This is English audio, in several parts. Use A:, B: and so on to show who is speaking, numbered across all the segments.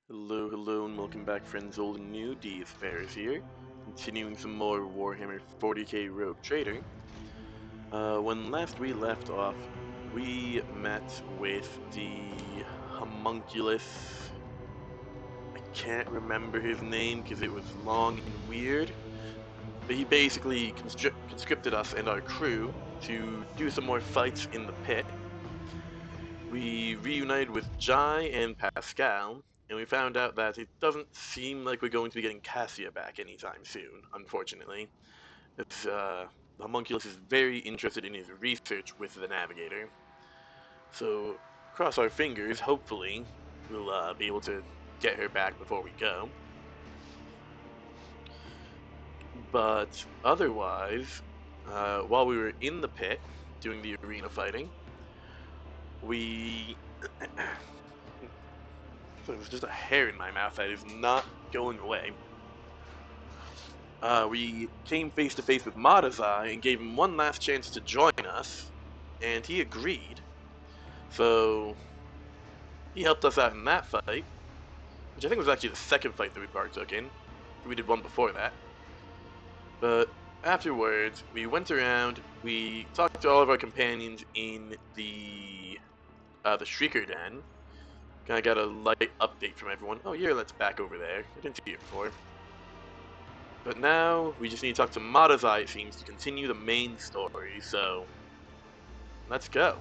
A: Hello, hello, and welcome back, friends old and new. Deis Ferrous here, continuing some more Warhammer 40k Rogue Trader. When last we left off, we met with the homunculus. I can't remember his name because it was long and weird, but he basically conscripted us and our crew to do some more fights in the pit. We reunited with Jai and Pascal, and we found out that it doesn't seem like we're going to be getting Cassia back anytime soon, unfortunately. As, the homunculus is very interested in his research with the Navigator. So, cross our fingers, hopefully, we'll be able to get her back before we go. But otherwise, while we were in the pit doing the arena fighting, we there's just a hair in my mouth that is not going away. We came face to face with Madazai and gave him one last chance to join us, and he agreed. So he helped us out in that fight, which I think was actually the second fight that we partook in. We did one before that. But afterwards, we went around, we talked to all of our companions in the Shrieker Den. Kind of got a light update from everyone. Oh, yeah, let's back over there. I didn't see it before. But now, we just need to talk to Madazai, it seems, to continue the main story, so let's go.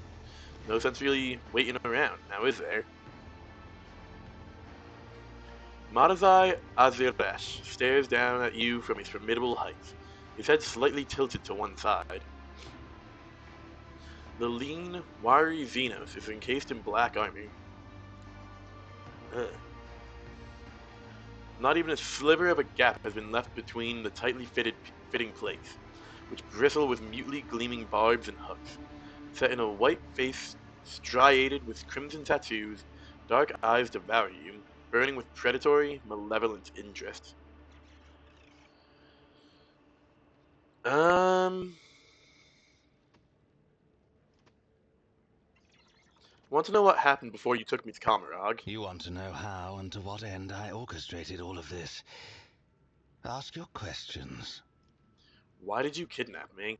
A: No sense really waiting around, now is there? Madazai Aziresh stares down at you from his formidable height, his head slightly tilted to one side. The lean, wiry Xenos is encased in black armor. Ugh. Not even a sliver of a gap has been left between the tightly fitting plates, which bristle with mutely gleaming barbs and hooks. Set in a white face striated with crimson tattoos, dark eyes devour you, burning with predatory, malevolent interest. Want to know what happened before you took me to Kamarag?
B: You want to know how and to what end I orchestrated all of this? Ask your questions.
A: Why did you kidnap me?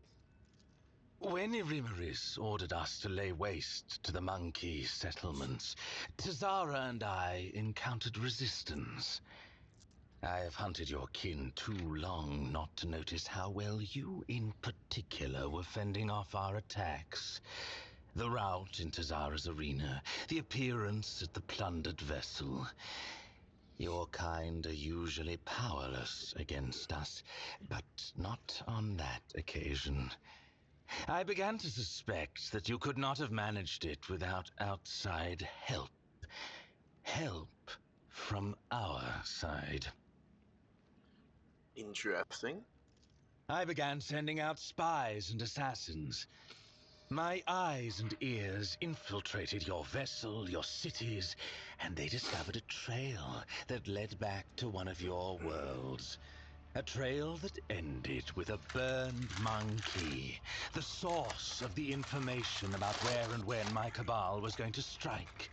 B: When Irimaris ordered us to lay waste to the monkey settlements, Tazara and I encountered resistance. I have hunted your kin too long not to notice how well you in particular were fending off our attacks. The rout in Tazara's arena, the appearance at the plundered vessel. Your kind are usually powerless against us, but not on that occasion. I began to suspect that you could not have managed it without outside help. Help from our side.
A: Interesting.
B: I began sending out spies and assassins. My eyes and ears infiltrated your vessel, your cities, and they discovered a trail that led back to one of your worlds. A trail that ended with a burned monkey, the source of the information about where and when my cabal was going to strike.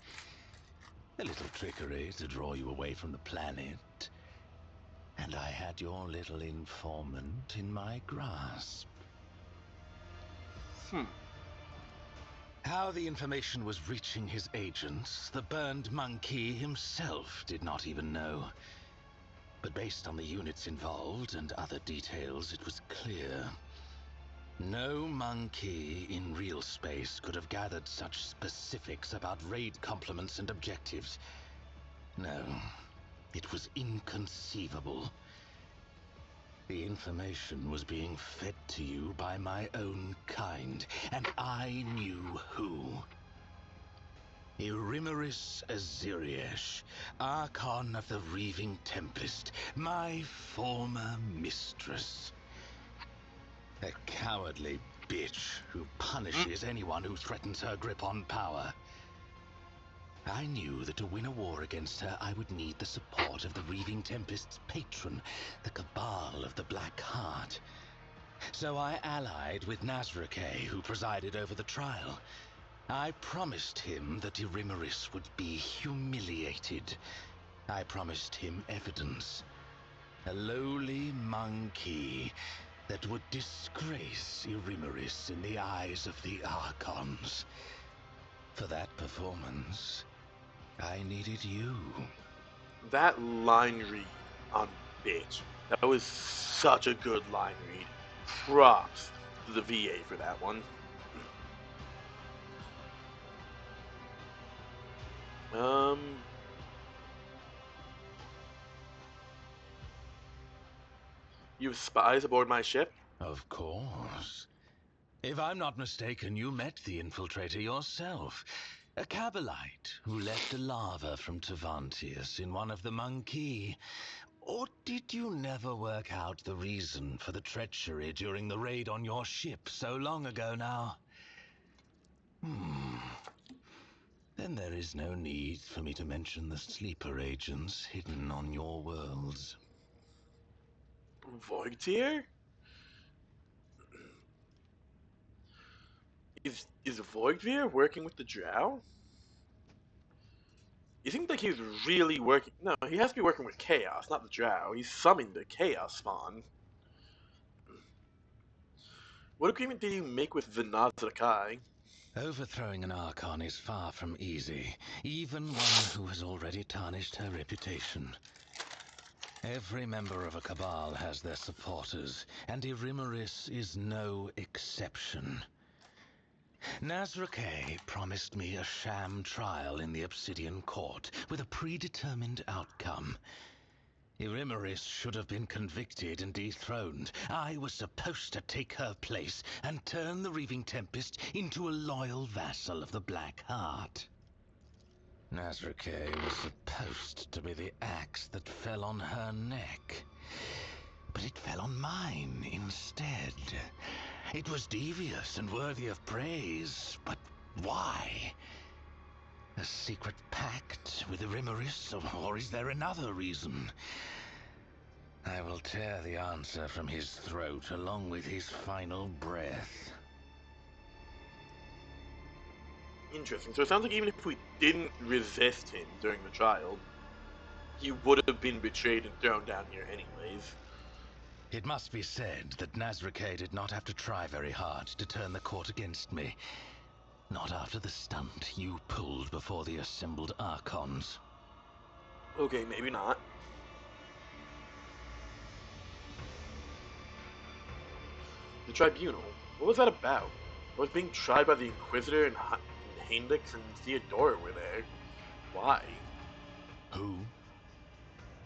B: A little trickery to draw you away from the planet. And I had your little informant in my grasp. How the information was reaching his agents, the burned monkey himself did not even know. But based on the units involved and other details, it was clear. No monkey in real space could have gathered such specifics about raid complements and objectives. No, it was inconceivable. The information was being fed to you by my own kind, and I knew who. Irimaris Aziriesh, Archon of the Reaving Tempest, my former mistress. A cowardly bitch who punishes anyone who threatens her grip on power. I knew that to win a war against her, I would need the support of the Reaving Tempest's patron, the Cabal of the Black Heart. So I allied with Nazrake, who presided over the trial. I promised him that Irimaris would be humiliated, I promised him evidence. A lowly monkey that would disgrace Irimeris in the eyes of the Archons. For that performance, I needed you.
A: That line read on Bitch, that was such a good line read. Props to the VA for that one. You have spies aboard my ship?
B: Of course. If I'm not mistaken, you met the infiltrator yourself. A Cabalite who left a lava from Tavantius in one of the monkey. Or did you never work out the reason for the treachery during the raid on your ship so long ago now? Then there is no need for me to mention the sleeper agents hidden on your worlds.
A: Voigtier? Is Voigtier working with the Drow? You think like he's really working? No, he has to be working with Chaos, not the Drow. He's summoned the Chaos Spawn. What agreement did you make with the Nazrakai?
B: Overthrowing an Archon is far from easy, even one who has already tarnished her reputation. Every member of a cabal has their supporters, and Irimeris is no exception. Nazrakay promised me a sham trial in the Obsidian Court with a predetermined outcome. Irimeris should have been convicted and dethroned. I was supposed to take her place and turn the Reaving Tempest into a loyal vassal of the Black Heart. Nazrakay was supposed to be the axe that fell on her neck. But it fell on mine instead. It was devious and worthy of praise, but why? A secret pact with Irimeris, or is there another reason? I will tear the answer from his throat along with his final breath.
A: Interesting. So it sounds like even if we didn't resist him during the trial, he would have been betrayed and thrown down here anyways.
B: It must be said that Nazrakay did not have to try very hard to turn the court against me. Not after the stunt you pulled before the assembled Archons.
A: Okay, maybe not. The Tribunal. What was that about? I was being tried by the Inquisitor and Heinrich and Theodora were there. Why?
B: Who?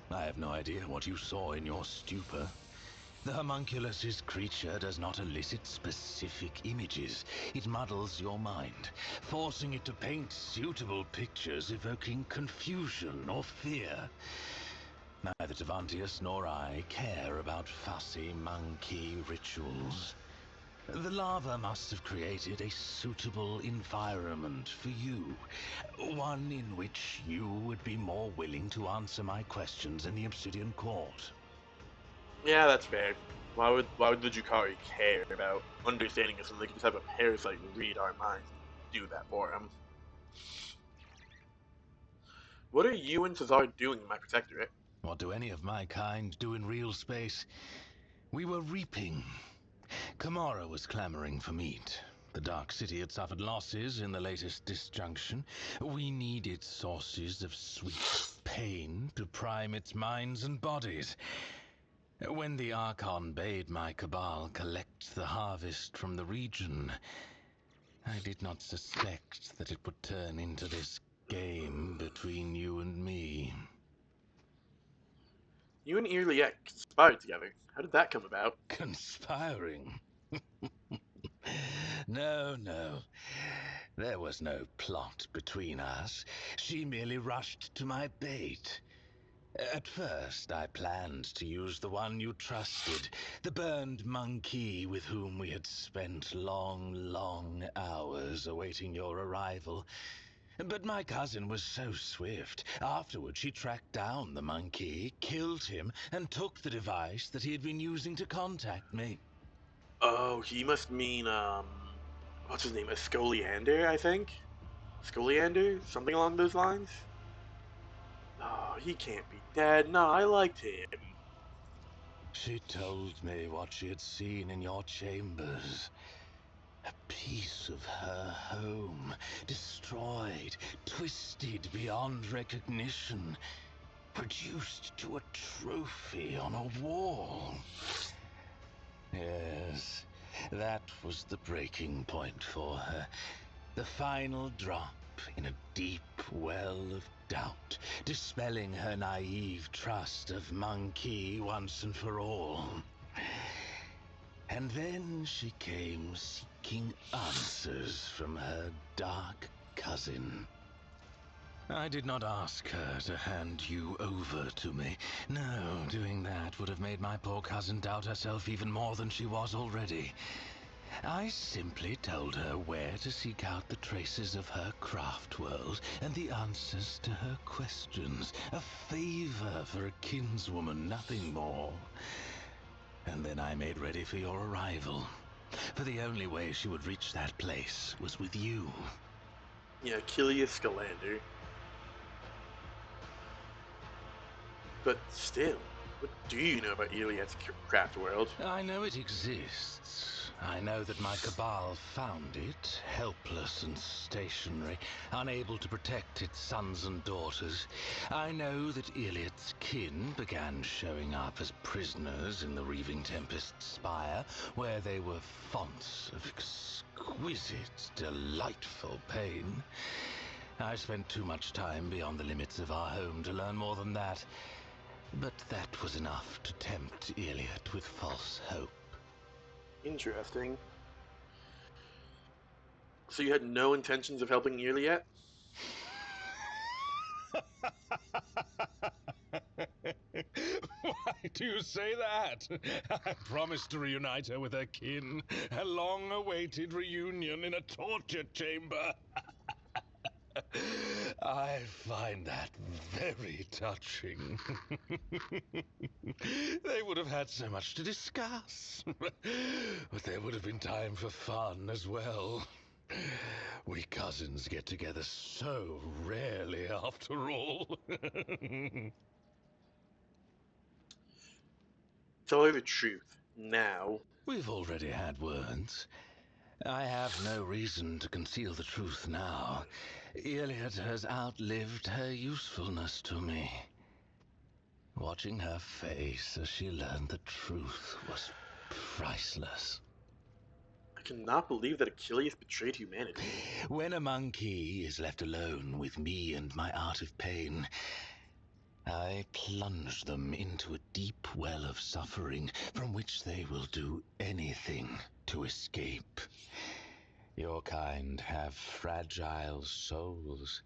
B: I have no idea what you saw in your stupor. The homunculus's creature does not elicit specific images. It muddles your mind, forcing it to paint suitable pictures evoking confusion or fear. Neither Tavantius nor I care about fussy monkey rituals. The lava must have created a suitable environment for you. One in which you would be more willing to answer my questions in the Obsidian Court.
A: Yeah, that's fair. Why would the Jukari care about understanding us when they can just have a parasite read our minds and do that for him? What are you and Cesar doing in my protectorate?
B: What do any of my kind do in real space? We were reaping. Kamara was clamoring for meat. The Dark City had suffered losses in the latest disjunction. We needed sources of sweet pain to prime its minds and bodies. When the Archon bade my cabal collect the harvest from the region, I did not suspect that it would turn into this game between you and me.
A: You and Irliet conspired together. How did that come about?
B: Conspiring? No, no. There was no plot between us. She merely rushed to my bait. At first, I planned to use the one you trusted, the burned monkey with whom we had spent long, long hours awaiting your arrival. But my cousin was so swift. Afterward, she tracked down the monkey, killed him, and took the device that he had been using to contact me.
A: Oh, he must mean, what's his name? A Scoliander, I think? Scoliander? Something along those lines? he can't be dead. No, I liked him.
B: She told me what she had seen in your chambers. A piece of her home, destroyed, twisted beyond recognition, reduced to a trophy on a wall. Yes, that was the breaking point for her. The final drop in a deep well of doubt, dispelling her naive trust of Monkey once and for all. And then she came seeking answers from her dark cousin. I did not ask her to hand you over to me. No, doing that would have made my poor cousin doubt herself even more than she was already. I simply told her where to seek out the traces of her craft world and the answers to her questions. A favor for a kinswoman, nothing more. And then I made ready for your arrival. For the only way she would reach that place was with you.
A: Yeah, Achilles Scalander. But still, what do you know about Iliad's craft world?
B: I know it exists. I know that my cabal found it, helpless and stationary, unable to protect its sons and daughters. I know that Iliad's kin began showing up as prisoners in the Reaving Tempest's spire, where they were fonts of exquisite, delightful pain. I spent too much time beyond the limits of our home to learn more than that. But that was enough to tempt Iliad with false hope.
A: Interesting. So you had no intentions of helping Iliad?
B: Why do you say that? I promised to reunite her with her kin. A long-awaited reunion in a torture chamber. I find that very touching. They would have had so much to discuss. But there would have been time for fun as well. We cousins get together so rarely, after all.
A: Tell her the truth. Now.
B: We've already had words. I have no reason to conceal the truth now. Iliad has outlived her usefulness to me. Watching her face as she learned the truth was priceless.
A: I cannot believe that Achilles betrayed humanity.
B: When a monkey is left alone with me and my art of pain, I plunge them into a deep well of suffering from which they will do anything to escape. Your kind have fragile souls.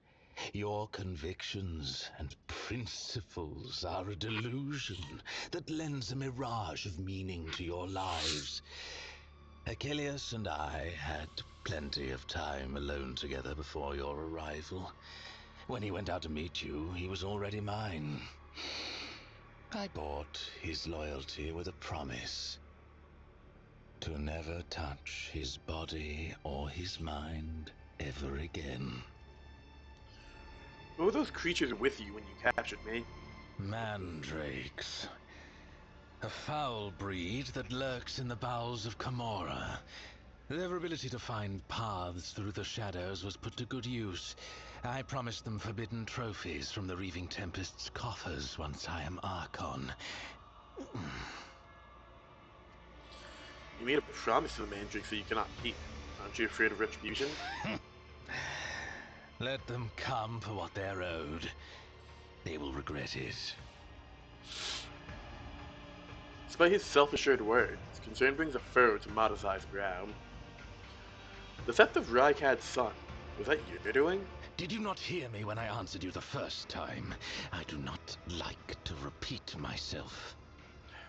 B: Your convictions and principles are a delusion that lends a mirage of meaning to your lives. Achilles and I had plenty of time alone together before your arrival. When he went out to meet you, he was already mine. I bought his loyalty with a promise to never touch his body or his mind ever again.
A: What were those creatures with you when you captured me?
B: Mandrakes. A foul breed that lurks in the bowels of Camorra. Their ability to find paths through the shadows was put to good use. I promised them forbidden trophies from the Reaving Tempest's coffers once I am Archon.
A: You made a promise to the Mandrakes that you cannot keep. Aren't you afraid of retribution?
B: Let them come for what they're owed. They will regret it.
A: Despite his self-assured words, concern brings a furrow to Madazai's brow. The theft of Rykad's son, was that your doing?
B: Did you not hear me when I answered you the first time? I do not like to repeat myself.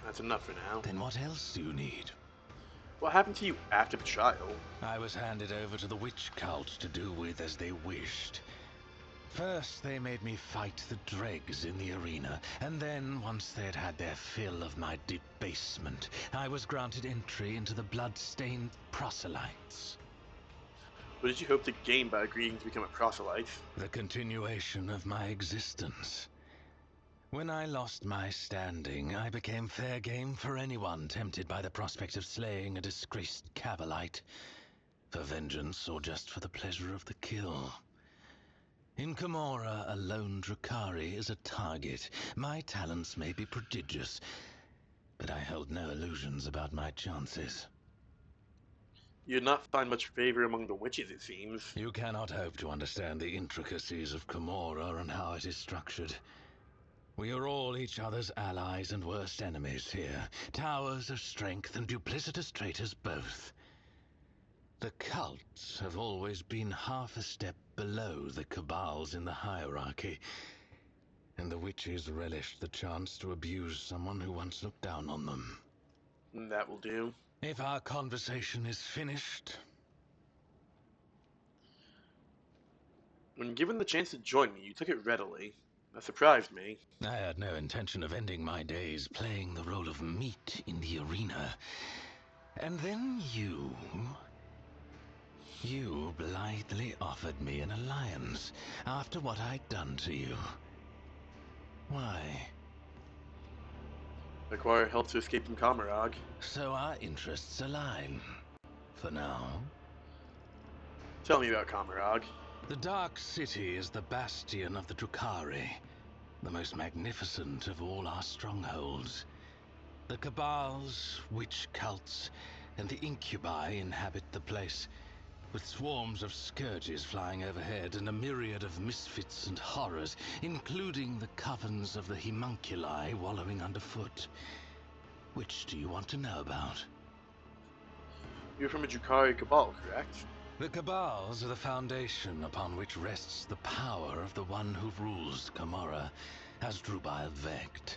A: That's enough for now.
B: Then what else do you need?
A: What happened to you after the trial?
B: I was handed over to the witch cult to do with as they wished. First, they made me fight the dregs in the arena, and then, once they had had their fill of my debasement, I was granted entry into the blood-stained proselytes.
A: What did you hope to gain by agreeing to become a proselyte?
B: The continuation of my existence. When I lost my standing, I became fair game for anyone tempted by the prospect of slaying a disgraced Cavalite, for vengeance or just for the pleasure of the kill. In Camorra, a lone Drukhari is a target. My talents may be prodigious, but I held no illusions about my chances.
A: You'd not find much favor among the witches, it seems.
B: You cannot hope to understand the intricacies of Camorra and how it is structured. We are all each other's allies and worst enemies here. Towers of strength and duplicitous traitors both. The cults have always been half a step below the cabals in the hierarchy, and the witches relished the chance to abuse someone who once looked down on them.
A: That will do.
B: If our conversation is finished...
A: When given the chance to join me, you took it readily. That surprised me.
B: I had no intention of ending my days playing the role of meat in the arena. And then you blithely offered me an alliance after what I'd done to you. Why?
A: Acquire help to escape from Kamarag.
B: So our interests align. For now.
A: Tell me about Kamarag.
B: The Dark City is the bastion of the Drukhari, the most magnificent of all our strongholds. The cabals, witch cults, and the incubi inhabit the place, with swarms of scourges flying overhead and a myriad of misfits and horrors, including the covens of the homunculi wallowing underfoot. Which do you want to know about?
A: You're from a Drukhari Cabal, correct?
B: The cabals are the foundation upon which rests the power of the one who rules Camorra, as Drubile Vect.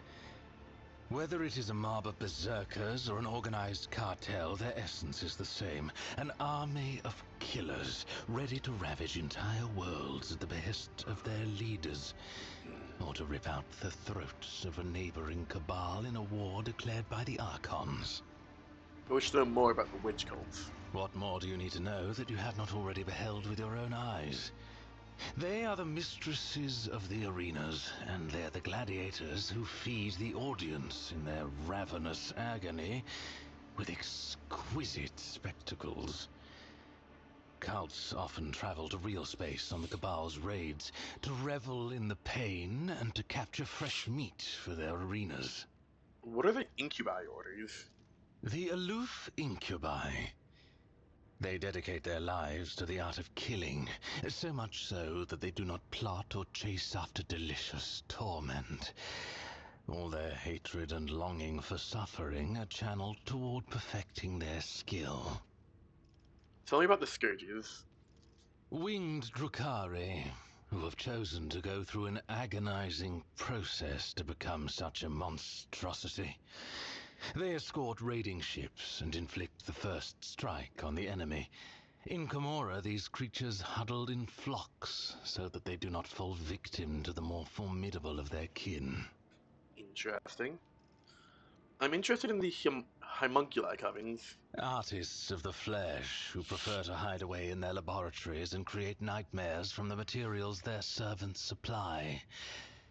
B: Whether it is a mob of berserkers or an organized cartel, their essence is the same. An army of killers, ready to ravage entire worlds at the behest of their leaders, or to rip out the throats of a neighboring cabal in a war declared by the Archons.
A: I wish to know more about the witch cults.
B: What more do you need to know that you have not already beheld with your own eyes? They are the mistresses of the arenas, and they're the gladiators who feed the audience in their ravenous agony with exquisite spectacles. Cults often travel to real space on the Cabal's raids to revel in the pain and to capture fresh meat for their arenas.
A: What are the incubi orders?
B: The aloof incubi. They dedicate their lives to the art of killing, so much so that they do not plot or chase after delicious torment. All their hatred and longing for suffering are channeled toward perfecting their skill.
A: Tell me about the scourges.
B: Winged Drukhari, who have chosen to go through an agonizing process to become such a monstrosity. They escort raiding ships and inflict the first strike on the enemy. In Camorra, these creatures huddled in flocks so that they do not fall victim to the more formidable of their kin.
A: Interesting. I'm interested in the homunculi covens.
B: Artists of the flesh who prefer to hide away in their laboratories and create nightmares from the materials their servants supply.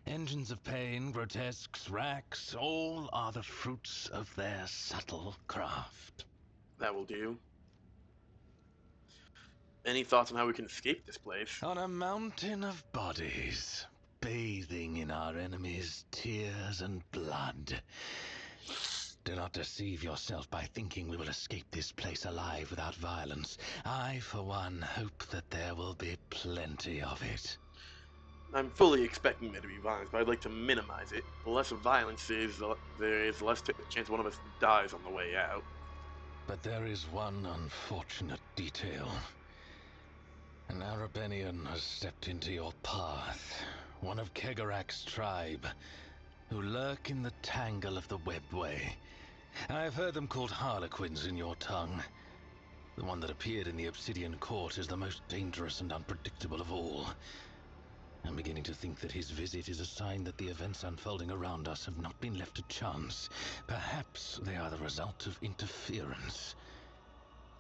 B: Engines of pain, grotesques, racks, all are the fruits of their subtle craft.
A: That will do. Any thoughts on how we can escape this place?
B: On a mountain of bodies, bathing in our enemies' tears and blood. Do not deceive yourself by thinking we will escape this place alive without violence. I, for one, hope that there will be plenty of it.
A: I'm fully expecting there to be violence, but I'd like to minimize it. The less violence there is, less chance one of us dies on the way out.
B: But there is one unfortunate detail. An Arabenian has stepped into your path, one of Kegarak's tribe, who lurk in the tangle of the webway. I've heard them called harlequins in your tongue. The one that appeared in the Obsidian Court is the most dangerous and unpredictable of all. I'm beginning to think that his visit is a sign that the events unfolding around us have not been left to chance. Perhaps they are the result of interference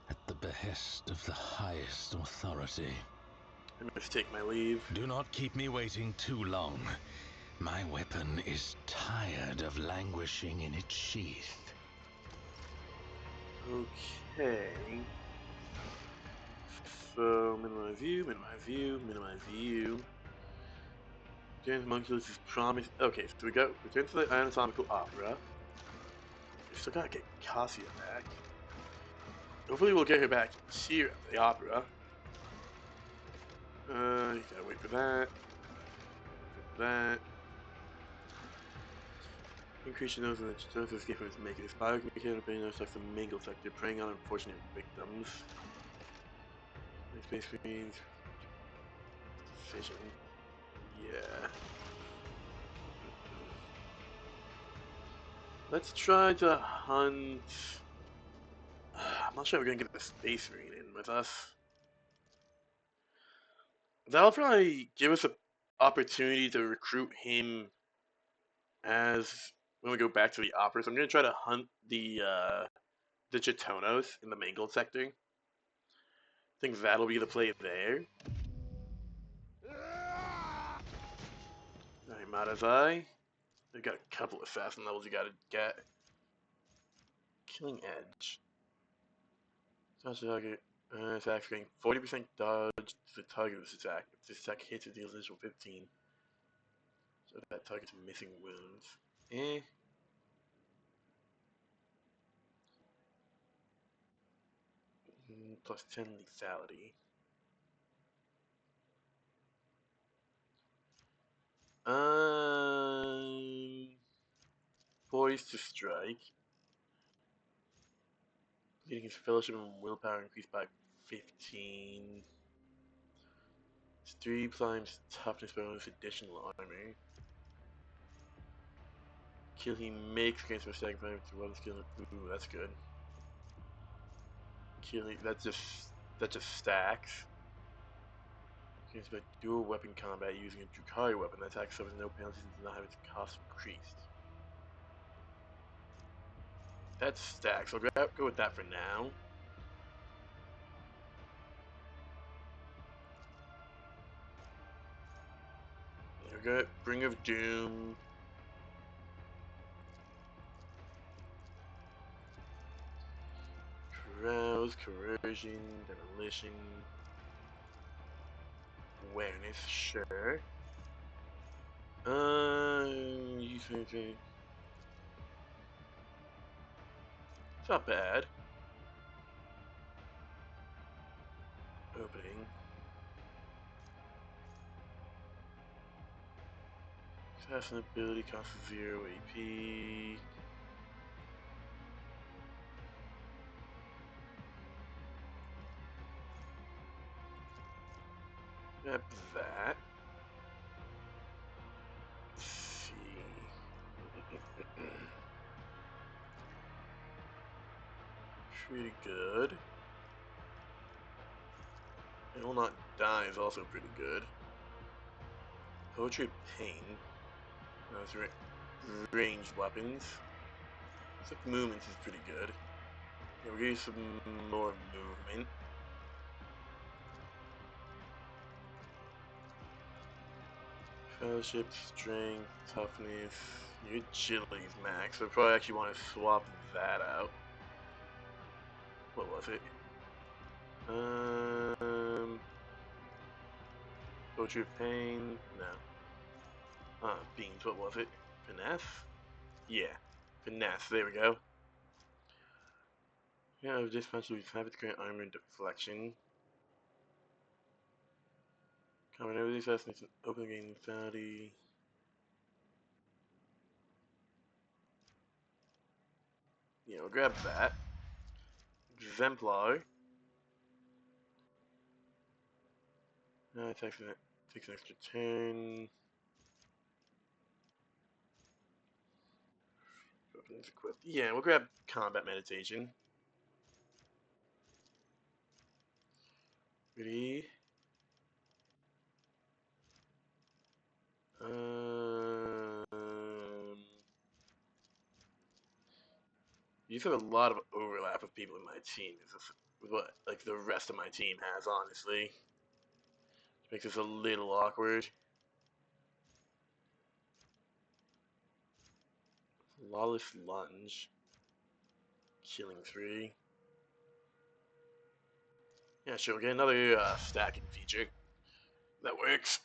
B: at the behest of the highest authority.
A: I must take my leave.
B: Do not keep me waiting too long. My weapon is tired of languishing in its sheath.
A: Okay. So, minimize view, minimize view, minimize view. James Monkulus is promised. Okay, so we go return to the anatomical opera. We still gotta get Cassia back. Hopefully we'll get her back here at the opera. You gotta wait for that. Wait for that. Increase your nose and the chance to escape from its making. This biomechanical brain affects the mingle sector, preying on unfortunate victims. Space screens. Vision. Yeah. Let's try to hunt. I'm not sure we're gonna get the space marine in with us. That'll probably give us an opportunity to recruit him as when we go back to the opera. So I'm gonna try to hunt the Chitonos in the Mangled sector. I think that'll be the play there. Alright, Madazai. We've got a couple assassin levels you gotta get. Killing Edge. Target. Attack getting 40% dodge to the target of this attack. If this attack hits, it deals additional 15. So that target's missing wounds. Eh. Plus 10 lethality. Poised to strike. Getting his fellowship and willpower increased by 15. It's 3 times toughness bonus, additional armor. Kill he makes against a second time to one skill. Ooh, that's good. Killing that just stacks. Against by dual weapon combat using a Drukhari weapon, that attack suffers no penalties and does not have its cost increased. That stacks. I'll go with that for now. There we go. Bring of Doom. Carouse, Corrosion, Demolition. Awareness, sure. You think it's not bad. Opening. Assassin ability costs 0 AP. Grab that. Let's see. Pretty good. It will not die is also pretty good. Poetry of Pain. Those ranged weapons. Except movement is pretty good. Yeah, we're getting some more movement. Fellowship, strength, toughness. Your agility's max. So I probably actually want to swap that out. What was it? Poetry of Pain? No. Beans, what was it? Finesse? Yeah. Finesse, there we go. Yeah, dispatch will have its current armor and deflection. Coming over these assassins and open game lethality. Yeah, we'll grab that. Exemplar. Takes an extra turn. Weapons equipped. Yeah, we'll grab combat meditation. Ready? You have a lot of overlap of people in my team. With what like the rest of my team has, honestly. Which makes this a little awkward. Lawless Lunge. Killing 3. Yeah, sure, we'll get another stacking feature. That works.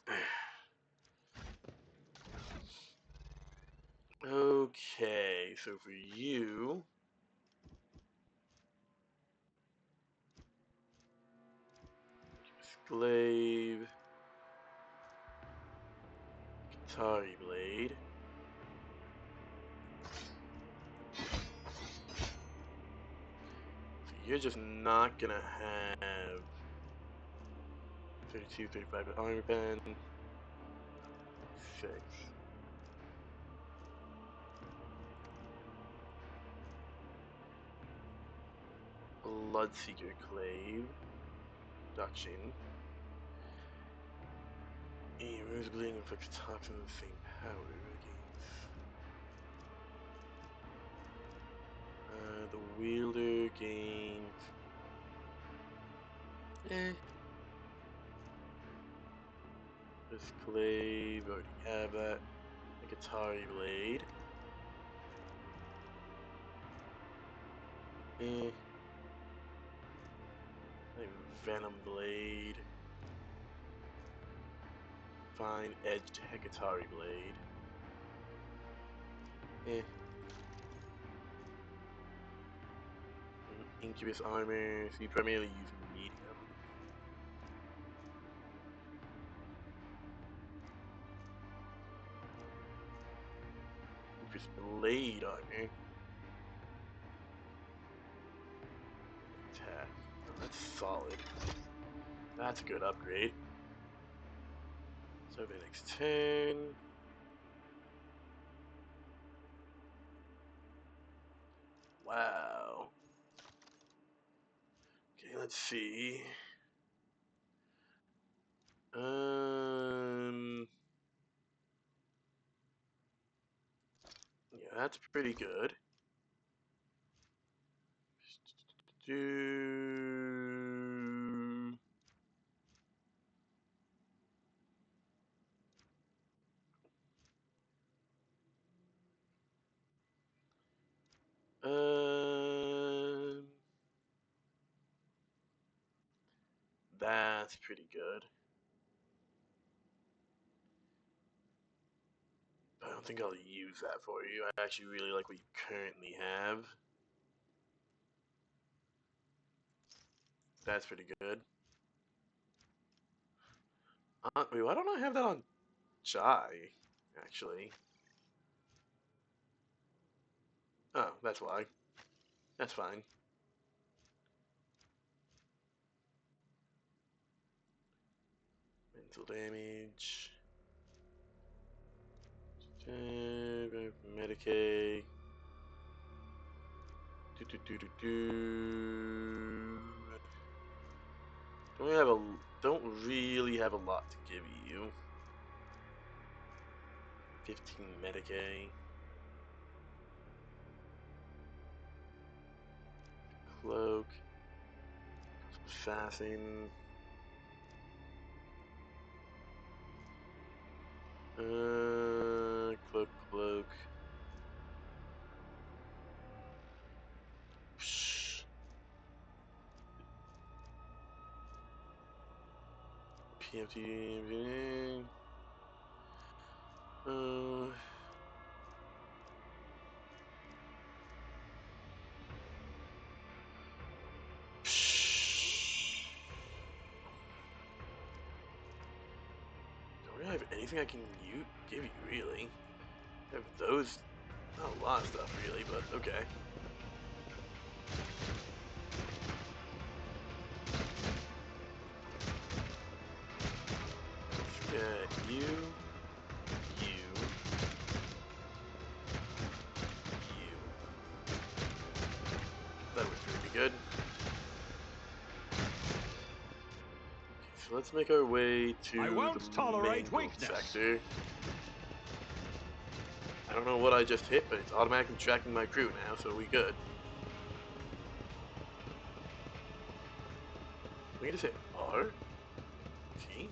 A: Okay, so for you... Glaive. Katari Blade. So you're just not gonna have 32, 35 armor pen. 6. Bloodseeker Clave. Reduction. A rose bleeding inflicts toxin of the same power against. The wielder gains. This Clave, already have that. The Katari Blade. Like Venom Blade. Fine Edged Hekatari Blade. Incubus Armor, so you primarily use medium. Incubus Blade Armor. Attack. Oh, that's solid. That's a good upgrade. So the next turn. Wow. Okay, let's see. Yeah, that's pretty good. Do that's pretty good. But I don't think I'll use that for you. I actually really like what you currently have. That's pretty good. Wait, why don't I have that on Jai, actually? Oh, that's why. That's fine. Mental damage. Medicaid. Don't really have a lot to give you. 15 Medicaid. Cloak. Assassin. Cloak. Psh. PMT. Don't really have anything I can give you, really. I have those. Not a lot of stuff, really, but okay. Let's get you. That was pretty good. Okay, so let's make our way to the mangled sector. I don't know what I just hit, but it's automatically tracking my crew now, so we good. We just hit R? T?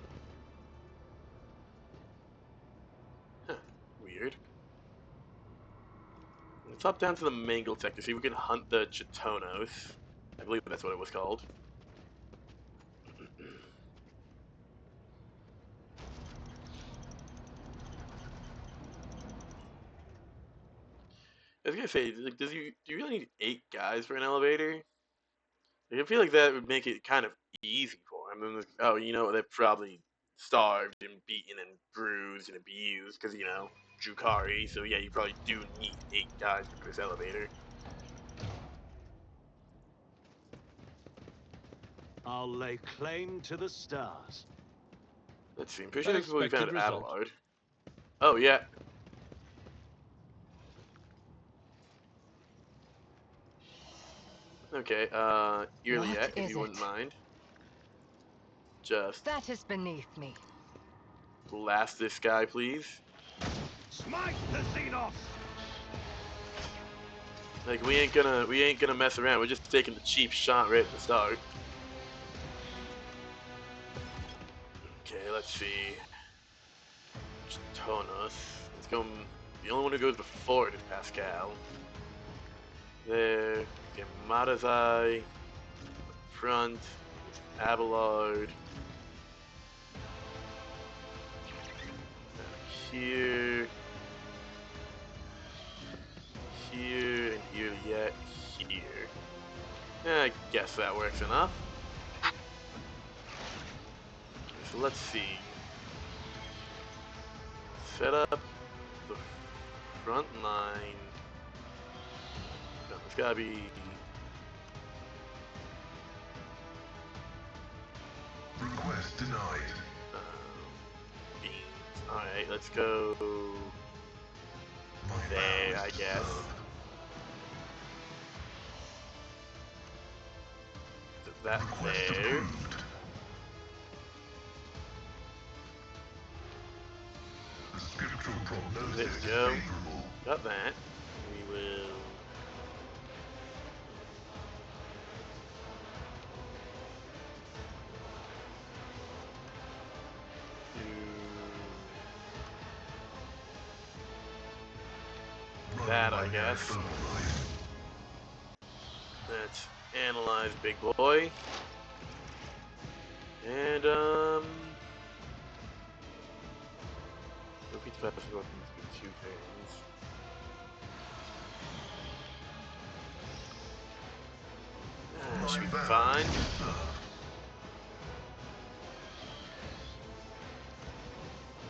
A: Huh, weird. Let's hop down to the Mangle sector, see if we can hunt the Chitonos. I believe that's what it was called. I was gonna say, like, do you really need 8 guys for an elevator? Like, I feel like that would make it kind of easy for him. And oh, you know, they're probably starved and beaten and bruised and abused because, you know, Drukari. So yeah, you probably do need 8 guys for this elevator.
C: I'll lay claim to the stars.
A: Let's see. I'm pretty sure this is where we
C: Unexpected
A: found
C: result.
A: Abelard. Oh yeah. Okay. Earliet,
D: What
A: if
D: is
A: you wouldn't
D: it?
A: mind, just
D: That is beneath me.
A: blast this guy, please.
C: Smite the Xenos!
A: Like we ain't gonna mess around. We're just taking the cheap shot right at the start. Okay, let's see. Chitonos. Let's go. The only one who goes before it is Pascal. There. Okay, Marazai. Front. Abelard. Here. Here. And here yet. Here. I guess that works enough. So let's see. Set up the front line. No, it's gotta be.
E: Request denied.
A: Beans. Alright, let's go
E: My
A: there,
E: vow
A: I
E: is to
A: guess.
E: serve.
A: Put that
E: Request
A: there.
E: approved. The scriptural prognosis
A: There we
E: is
A: go.
E: favorable.
A: Got that. We will.
E: Running
A: That, I
E: my
A: guess.
E: national life.
A: Let's analyze big boy. And, repeat the fastest weapons do 2 things. Should be
E: My vow
A: fine.
E: is to serve.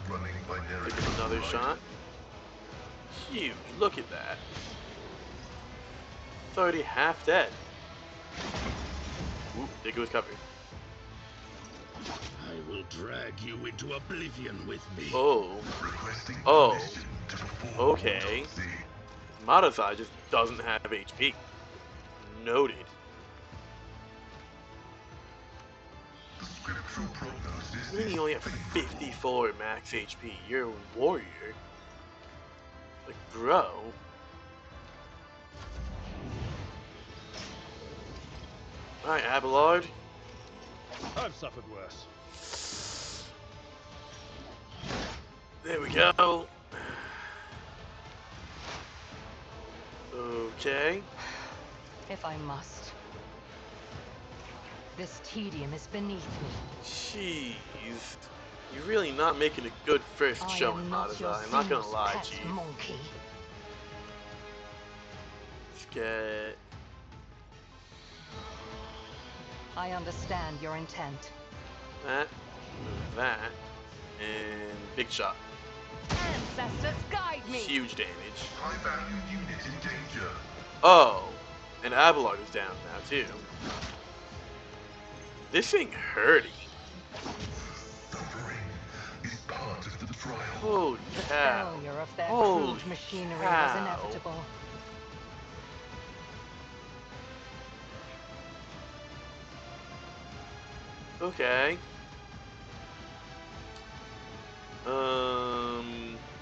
E: Running binary
A: Take another
E: right.
A: shot. Huge, look at that. It's already half dead. Ooh, there goes cover.
C: I will drag you into oblivion with me.
A: Oh,
E: Requesting
A: Oh,
E: permission to perform
A: okay.
E: autopsy.
A: Marazai just doesn't have HP. Noted.
E: The scriptural prognosis
A: I mean,
E: is
A: you only have
E: favorable.
A: 54 max HP. You're a warrior. Like, bro. Alright, Abelard.
C: I've suffered worse.
A: There we go. Okay.
D: If I must. This tedium is beneath me.
A: Jeez. You're really not making a good first
D: I
A: showing,
D: am not your
A: Marazai. I'm not gonna
D: Xenos
A: lie,
D: pet
A: Chief.
D: monkey.
A: Let's get...
D: I understand your intent.
A: that, that, and big shot.
D: Ancestors, guide me!
A: Huge damage.
E: High value unit in danger.
A: Oh, and Abelard is down now too. This thing hurting.
E: Suffering is part of the trial.
A: Holy
D: The
A: cow.
D: failure of their
A: Holy
D: crude machinery
A: cow.
D: was inevitable.
A: Okay.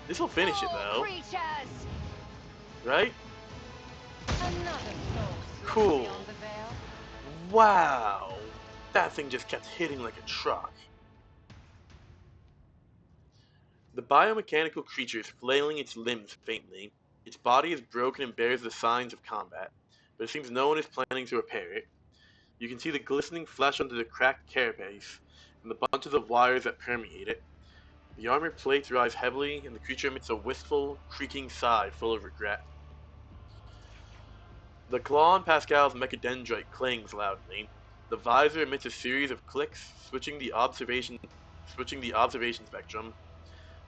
A: This will finish it though,
D: Creatures!
A: right?
D: Another soul slips
A: Cool.
D: beyond the veil.
A: Wow. That thing just kept hitting like a truck. The biomechanical creature is flailing its limbs faintly. Its body is broken and bears the signs of combat, but it seems no one is planning to repair it. You can see the glistening flesh under the cracked carapace and the bunches of wires that permeate it. The armor plates rise heavily, and the creature emits a wistful, creaking sigh full of regret. The claw on Pascal's mechadendrite clings loudly. The visor emits a series of clicks, switching the observation spectrum.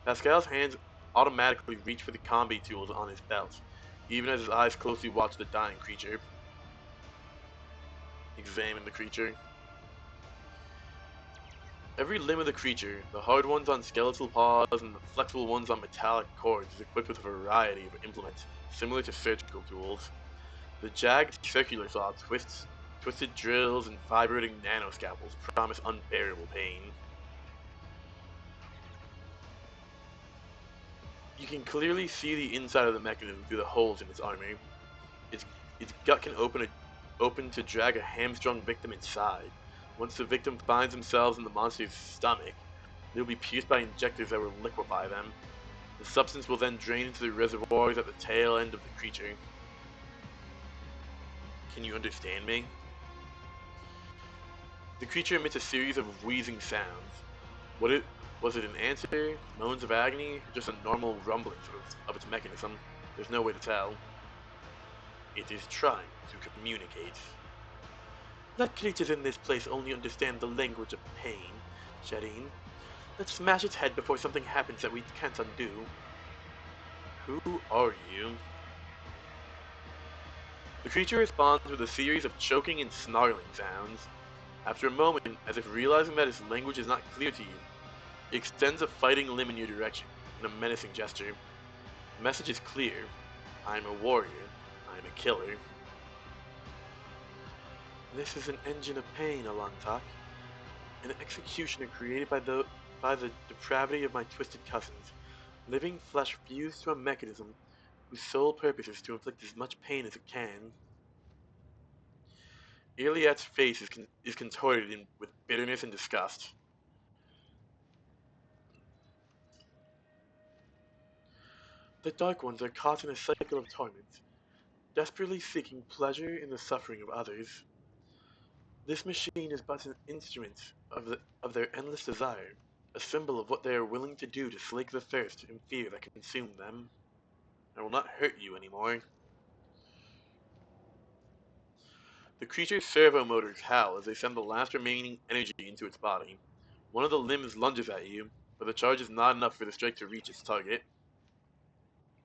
A: Pascal's hands automatically reach for the combi tools on his belt, even as his eyes closely watch the dying creature. Examine the creature. Every limb of the creature, the hard ones on skeletal paws and the flexible ones on metallic cords, is equipped with a variety of implements, similar to surgical tools. The jagged circular saw twisted drills, and vibrating nanoscalpels promise unbearable pain. You can clearly see the inside of the mechanism through the holes in its armor. Its gut can open to drag a hamstrung victim inside. Once the victim finds themselves in the monster's stomach, they will be pierced by injectors that will liquefy them. The substance will then drain into the reservoirs at the tail end of the creature. Can you understand me? The creature emits a series of wheezing sounds. Was it an answer, moans of agony, or just a normal rumbling of its mechanism? There's no way to tell. It is trying to communicate. Let creatures in this place only understand the language of pain, Shadeen. Let's smash its head before something happens that we can't undo. Who are you? The creature responds with a series of choking and snarling sounds. After a moment, as if realizing that its language is not clear to you, it extends a fighting limb in your direction, in a menacing gesture. The message is clear. I am a warrior. I am a killer. This is an engine of pain, Alantak. An executioner created by the depravity of my twisted cousins. Living flesh fused to a mechanism whose sole purpose is to inflict as much pain as it can. Iliad's face is contorted with bitterness and disgust. The Dark Ones are caught in a cycle of torment, desperately seeking pleasure in the suffering of others. This machine is but an instrument of their endless desire, a symbol of what they are willing to do to slake the thirst and fear that consume them. I will not hurt you anymore. The creature's servo motors howl as they send the last remaining energy into its body. One of the limbs lunges at you, but the charge is not enough for the strike to reach its target.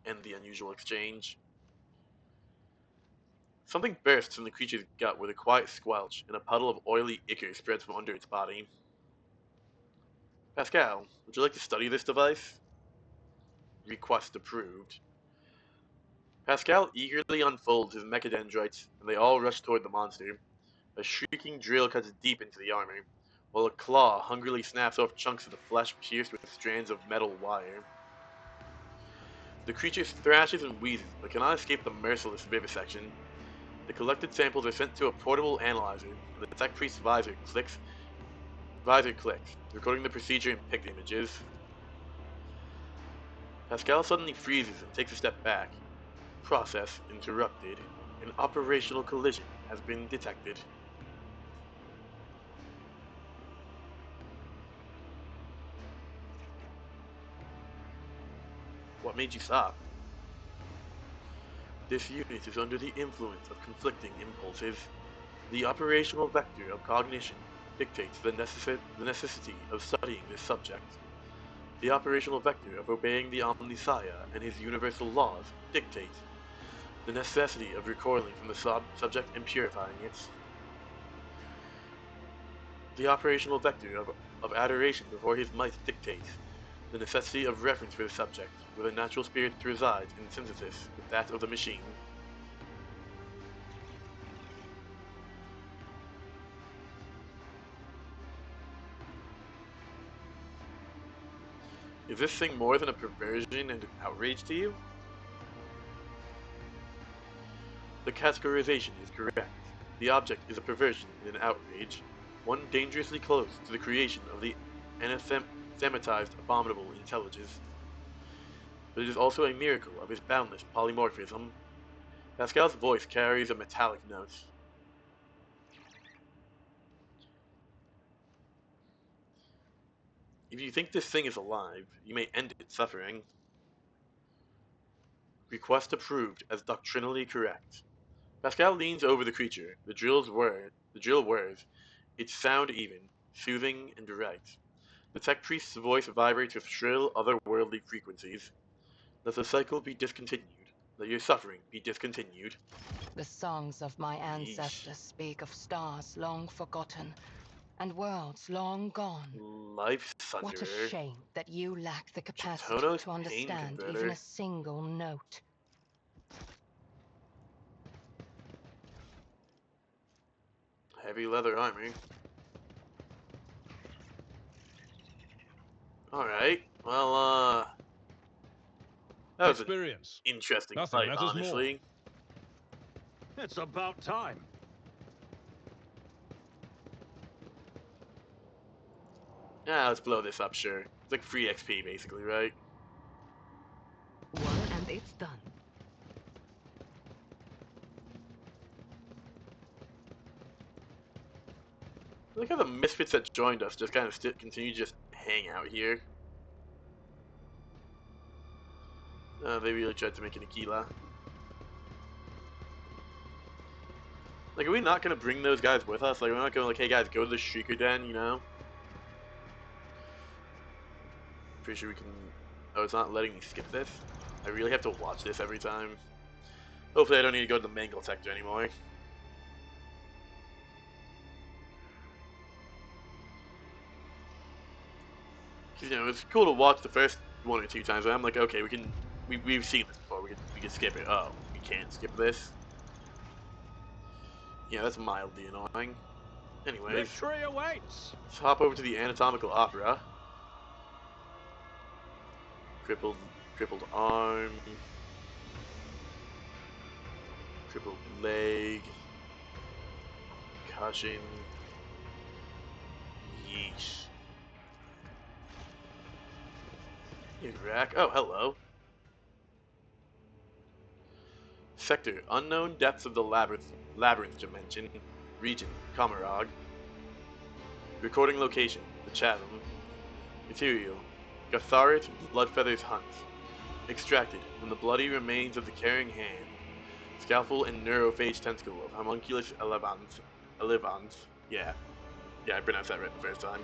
A: End the unusual exchange. Something bursts from the creature's gut with a quiet squelch, and a puddle of oily ichor spreads from under its body. Pascal, would you like to study this device? Request approved. Pascal eagerly unfolds his mechadendrites, and they all rush toward the monster. A shrieking drill cuts deep into the armor, while a claw hungrily snaps off chunks of the flesh pierced with strands of metal wire. The creature thrashes and wheezes, but cannot escape the merciless vivisection. The collected samples are sent to a portable analyzer, and the tech priest's visor clicks, recording the procedure in pict images. Pascal suddenly freezes and takes a step back. Process interrupted. An operational collision has been detected. What made you stop? This unit is under the influence of conflicting impulses. The operational vector of cognition dictates the necessity of studying this subject. The operational vector of obeying the Omnisaya and his universal laws dictate the necessity of recoiling from the subject and purifying it. The operational vector of adoration before his might dictates the necessity of reference for the subject, where the natural spirit resides in synthesis with that of the machine. Is this thing more than a perversion and an outrage to you? The categorization is correct. The object is a perversion and an outrage, one dangerously close to the creation of the anathematized abominable intelligence. but it is also a miracle of his boundless polymorphism. Pascal's voice carries a metallic note. If you think this thing is alive, you may end its suffering. Request approved as doctrinally correct. Pascal leans over the creature. The drill whirs, its sound even, soothing and direct. The tech priest's voice vibrates with shrill, otherworldly frequencies. Let the cycle be discontinued. Let your suffering be discontinued.
D: The songs of my
A: Yeesh.
D: ancestors speak of stars long forgotten and worlds long gone.
A: Life
D: What a
A: Sunderer.
D: shame that you lack the capacity
A: Chatono's
D: to
A: Pain
D: understand even
A: Converter.
D: a single note.
A: Heavy leather armor. Alright, well, that was an
C: Experience.
A: interesting
C: Nothing
A: fight,
C: matters more.
A: honestly.
C: It's about time.
A: Yeah, let's blow this up, sure. It's like free XP, basically, right?
F: One and it's done.
A: Look how the misfits that joined us just kind of continue to just hang out here. They really tried to make an Aquila. Like, are we not gonna bring those guys with us? Like, we're not gonna, like, hey guys, go to the Shrieker Den, you know? Pretty sure we can... Oh, it's not letting me skip this? I really have to watch this every time. Hopefully I don't need to go to the Mangle sector anymore. Cause, you know, it's cool to watch the first 1 or 2 times, but I'm like, okay, we've seen this before, we can skip it. Oh, we can't skip this? Yeah, that's mildly annoying. Anyways,
C: Victory awaits.
A: let's hop over to the Anatomical Opera. Crippled arm. Crippled leg. Concussion. Yeesh. Iraq. Oh, hello. Sector. Unknown depths of the labyrinth dimension. Region. Kamarag. Recording location. The Chasm. Material. Gatharit Bloodfeather's Hunt. Extracted from the bloody remains of the carrying hand. Scalpel and neurophage tentacle of Homunculus elevans. Yeah, I pronounced that right the first time.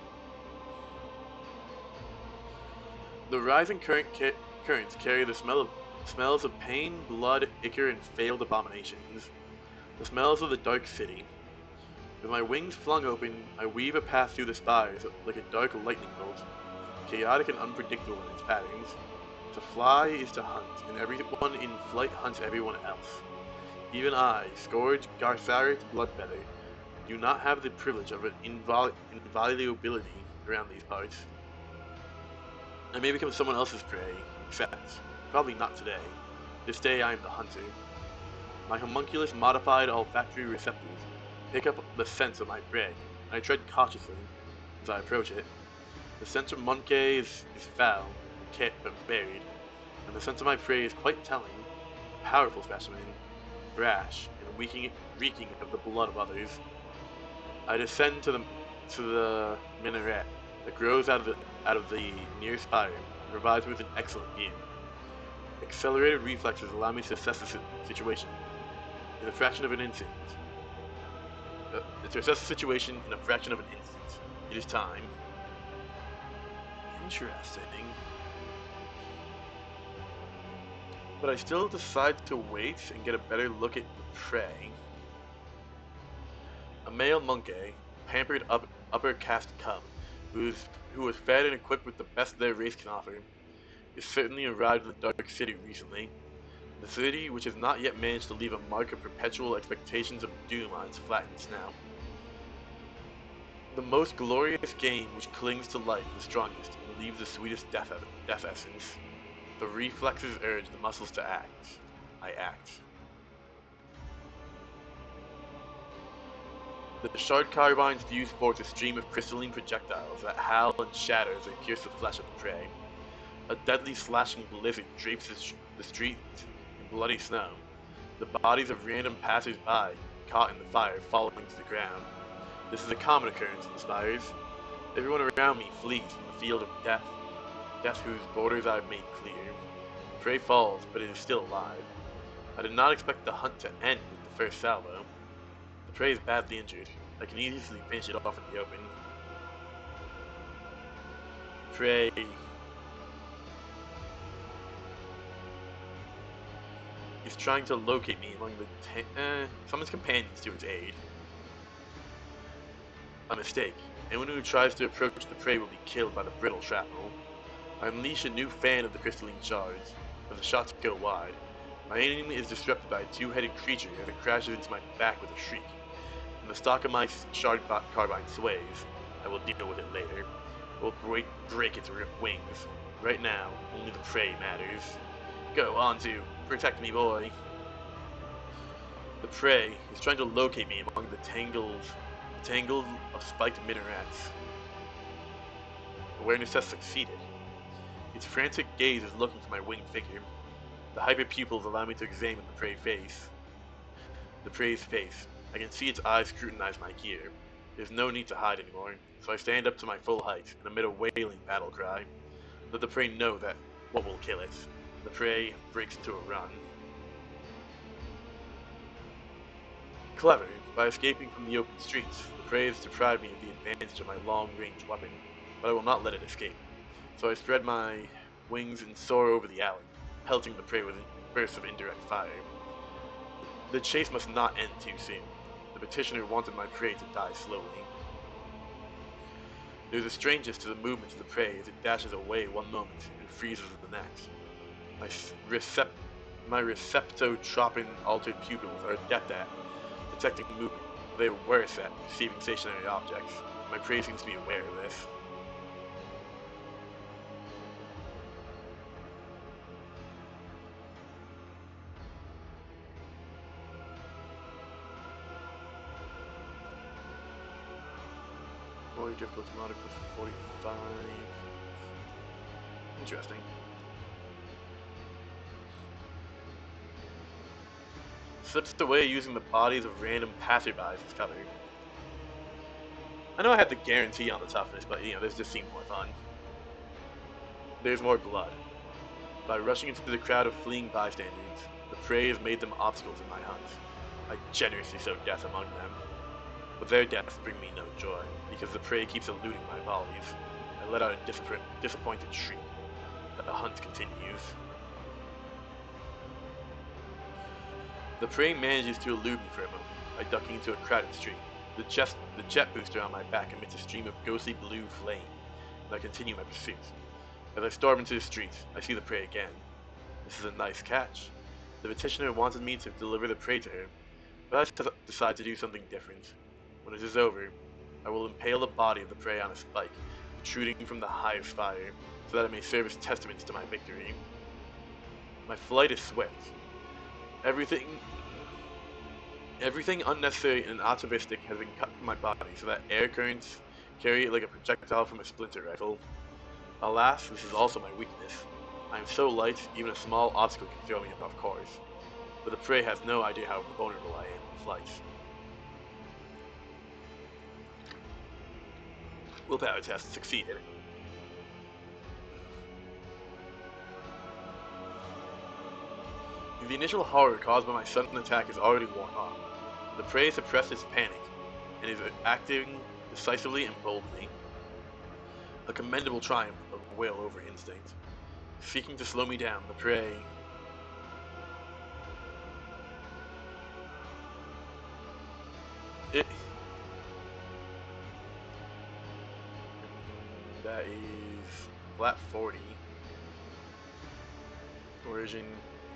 A: The rising currents carry the smells of pain, blood, ichor, and failed abominations. The smells of the dark city. With my wings flung open, I weave a path through the spires like a dark lightning bolt, chaotic and unpredictable in its patterns. To fly is to hunt, and everyone in flight hunts everyone else. Even I, Scourge Gartharit Bloodfeather, do not have the privilege of an inviolability around these parts. I may become someone else's prey, except, probably not today. This day I am the hunter. My homunculus modified olfactory receptors pick up the scent of my prey, and I tread cautiously as I approach it. The scent of Monkey is foul, but buried, and the scent of my prey is quite telling. A powerful specimen, brash, and reeking of the blood of others. I descend to the minaret that grows out of the near spire and provides me with an excellent view. Accelerated reflexes allow me to assess the situation in a fraction of an instant. To assess the situation in a fraction of an instant. It is time. Interesting. But I still decide to wait and get a better look at the prey. A male monkey, pampered upper caste cub, who was fed and equipped with the best their race can offer, is certainly arrived in the Dark City recently. The city, which has not yet managed to leave a mark of perpetual expectations of doom on its flattened snout. The most glorious game which clings to life the strongest and leaves the sweetest death essence. The reflexes urge the muscles to act. I act. The shard carbines fuse forth a stream of crystalline projectiles that howl and shatter as they pierce the flesh of the prey. A deadly slashing blizzard drapes the streets in bloody snow. The bodies of random passers-by, caught in the fire, falling to the ground. This is a common occurrence in the spires. Everyone around me flees from the field of death whose borders I have made clear. The prey falls, but it is still alive. I did not expect the hunt to end with the first salvo. The prey is badly injured. I can easily finish it off in the open. The prey is trying to locate me among the summons companions to its aid. A mistake. Anyone who tries to approach the prey will be killed by the brittle shrapnel. I unleash a new fan of the crystalline shards, but the shots go wide. My aim is disrupted by a two-headed creature as it crashes into my back with a shriek. And the stock of my shard carbine sways. I will deal with it later. I will break its wings. Right now, only the prey matters. Go on to protect me, boy. The prey is trying to locate me among the tangle of spiked minarets. Awareness has succeeded. Its frantic gaze is looking for my winged figure. The hyper pupils allow me to examine the prey's face. I can see its eyes scrutinize my gear. There's no need to hide anymore, so I stand up to my full height and emit a wailing battle cry. Let the prey know that what will kill it. The prey breaks into a run. Clever. By escaping from the open streets, the prey has deprived me of the advantage of my long-range weapon, but I will not let it escape. So I spread my wings and soar over the alley, pelting the prey with bursts of indirect fire. The chase must not end too soon. The petitioner wanted my prey to die slowly. There's a strangeness to the movements of the prey as it dashes away one moment and freezes the next. My receptotropin altered pupils are adept at detecting movement, but they are worse at perceiving stationary objects. My prey seems to be aware of this. Difficulty modifier plus 45. Interesting. Slips away using the bodies of random passerbys as cover. I know I had the guarantee on the toughness, but this just seemed more fun. There's more blood. By rushing into the crowd of fleeing bystanders, the prey has made them obstacles in my hunt. I generously sow death among them. But their deaths bring me no joy, because the prey keeps eluding my volleys. I let out a disappointed shriek. The hunt continues. The prey manages to elude me for a moment by ducking into a crowded street. The jet booster on my back emits a stream of ghostly blue flame, and I continue my pursuit. As I storm into the street, I see the prey again. This is a nice catch. The petitioner wanted me to deliver the prey to her, but I decide to do something different. When it is over, I will impale the body of the prey on a spike, protruding from the highest fire, so that it may serve as testament to my victory. My flight is swift. Everything unnecessary and atavistic has been cut from my body, so that air currents carry it like a projectile from a splinter rifle. Alas, this is also my weakness. I am so light, even a small obstacle can throw me off course. But the prey has no idea how vulnerable I am in flight. Willpower test succeeded. The initial horror caused by my sudden attack is already worn off. The prey suppressed its panic and is acting decisively and boldly. A commendable triumph of will over instinct. Seeking to slow me down, the prey that is flat 40. Origin.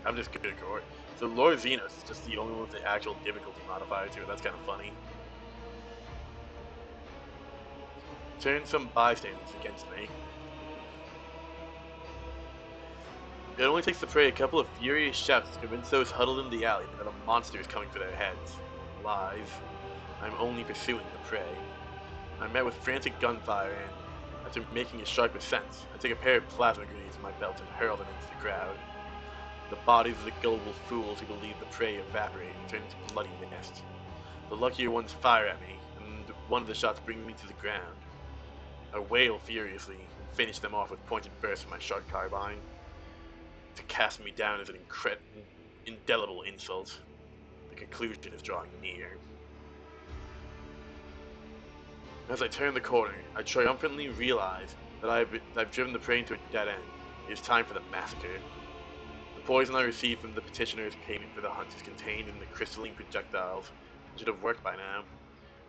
A: I'm just good at Gore. So Lord Xenos is just the only one with the actual difficulty modifier to it. That's kind of funny. Turn some bystanders against me. It only takes the prey a couple of furious shouts to convince those huddled in the alley that a monster is coming for their heads. Lies. I'm only pursuing the prey. I'm met with frantic gunfire and After making a sharp ascent, I take a pair of plasma grenades from my belt and hurl them into the crowd. The bodies of the gullible fools who believe the prey evaporate and turn into bloody mist. The luckier ones fire at me, and one of the shots brings me to the ground. I wail furiously and finish them off with pointed bursts from my shard carbine. To cast me down is an indelible insult. The conclusion is drawing near. As I turn the corner, I triumphantly realize that I've driven the prey into a dead end. It is time for the massacre. The poison I received from the petitioner's payment for the hunt is contained in the crystalline projectiles. It should have worked by now.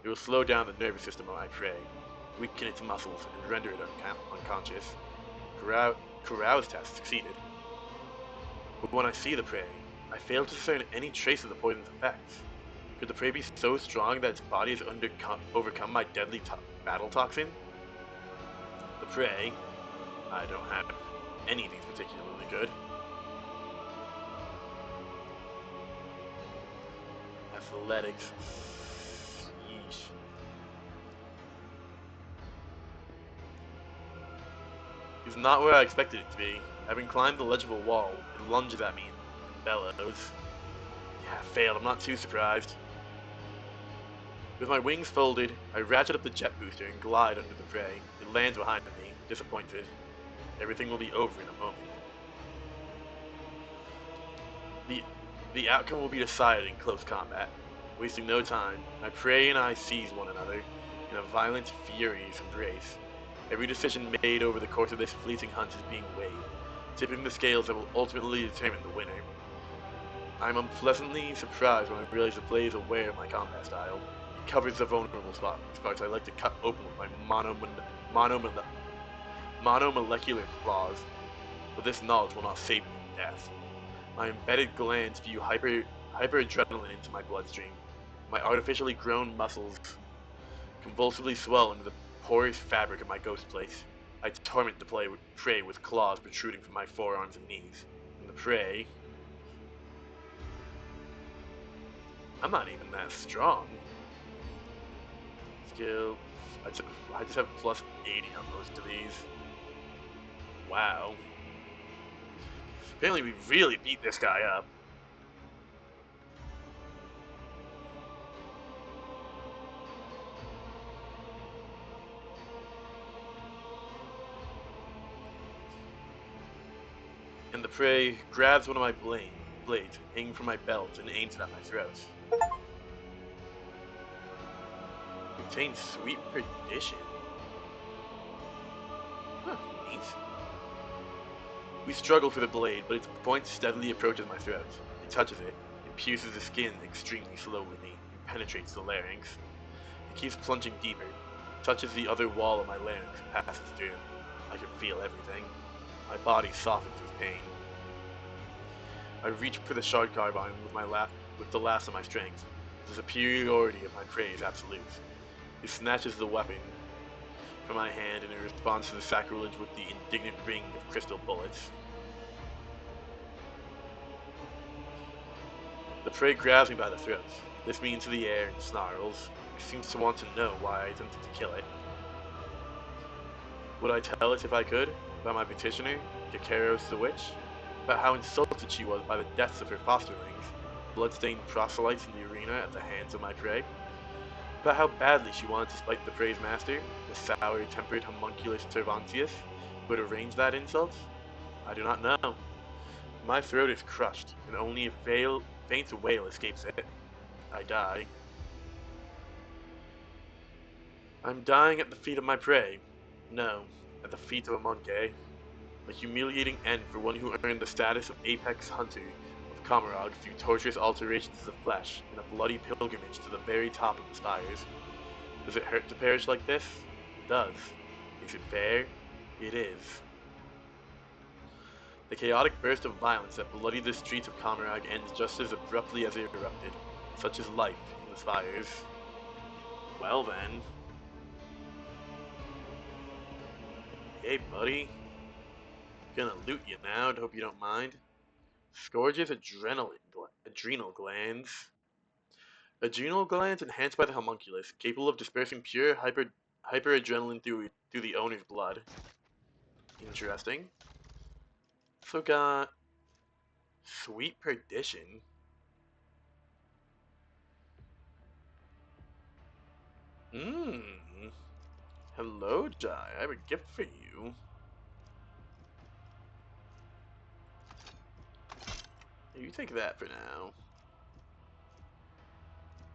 A: It will slow down the nervous system of my prey, weaken its muscles, and render it unconscious. Carouse test succeeded. But when I see the prey, I fail to discern any trace of the poison's effects. Could the prey be so strong that its body has overcome my deadly battle toxin? The prey, I don't have any of these particularly good. Athletics, yeesh. It's not where I expected it to be. Having climbed the ledge of a wall, it lunges at me and bellows. Yeah, I failed. I'm not too surprised. With my wings folded, I ratchet up the jet booster and glide under the prey. It lands behind me, disappointed. Everything will be over in a moment. The outcome will be decided in close combat. Wasting no time, my prey and I seize one another in a violent, furious embrace. Every decision made over the course of this fleeting hunt is being weighed, tipping the scales that will ultimately determine the winner. I'm unpleasantly surprised when I realize the play is aware of my combat style. It covers the vulnerable spots I like to cut open with my monomolecular claws, but this knowledge will not save me from death. My embedded glands spew hyperadrenaline into my bloodstream. My artificially grown muscles convulsively swell into the porous fabric of my ghost place. I torment the prey with claws protruding from my forearms and knees. And the prey... I'm not even that strong. Skill... I just have plus 80 on most of these. Wow. Apparently we really beat this guy up. And the prey grabs one of my blades hanging from my belt and aims it at my throat. Contains sweet perdition. Huh, neat. We struggle for the blade, but its point steadily approaches my throat. It touches it. It pierces the skin extremely slowly and penetrates the larynx. It keeps plunging deeper. Touches the other wall of my larynx and passes through. I can feel everything. My body softens with pain. I reach for the shard carbine with the last of my strength. The superiority of my prey is absolute. It snatches the weapon from my hand and it responds to the sacrilege with the indignant ring of crystal bullets. The prey grabs me by the throat, lifts me into the air and snarls. It seems to want to know why I attempted to kill it. Would I tell it if I could, about my petitioner, Kakaros the Witch? About how insulted she was by the deaths of her fosterlings, blood-stained proselytes in the arena at the hands of my prey? About how badly she wanted to spite the prey's master, the sour-tempered homunculus Cervantius, who had arranged that insult? I do not know. My throat is crushed, and only a faint wail escapes it. I die. I'm dying at the feet of my prey. No, at the feet of a monkey. A humiliating end for one who earned the status of apex hunter of Kamarog through torturous alterations of the flesh and a bloody pilgrimage to the very top of the spires. Does it hurt to perish like this? It does. Is it fair? It is. The chaotic burst of violence that bloodied the streets of Kamarog ends just as abruptly as it erupted. Such is life in the spires. Well then. Hey buddy. Gonna loot you now, I hope you don't mind. Scourge's adrenal glands. Adrenal glands enhanced by the homunculus, capable of dispersing pure hyperadrenaline through the owner's blood. Interesting. So got sweet perdition. Mmm. Hello, Jai. I have a gift for you. You take that for now.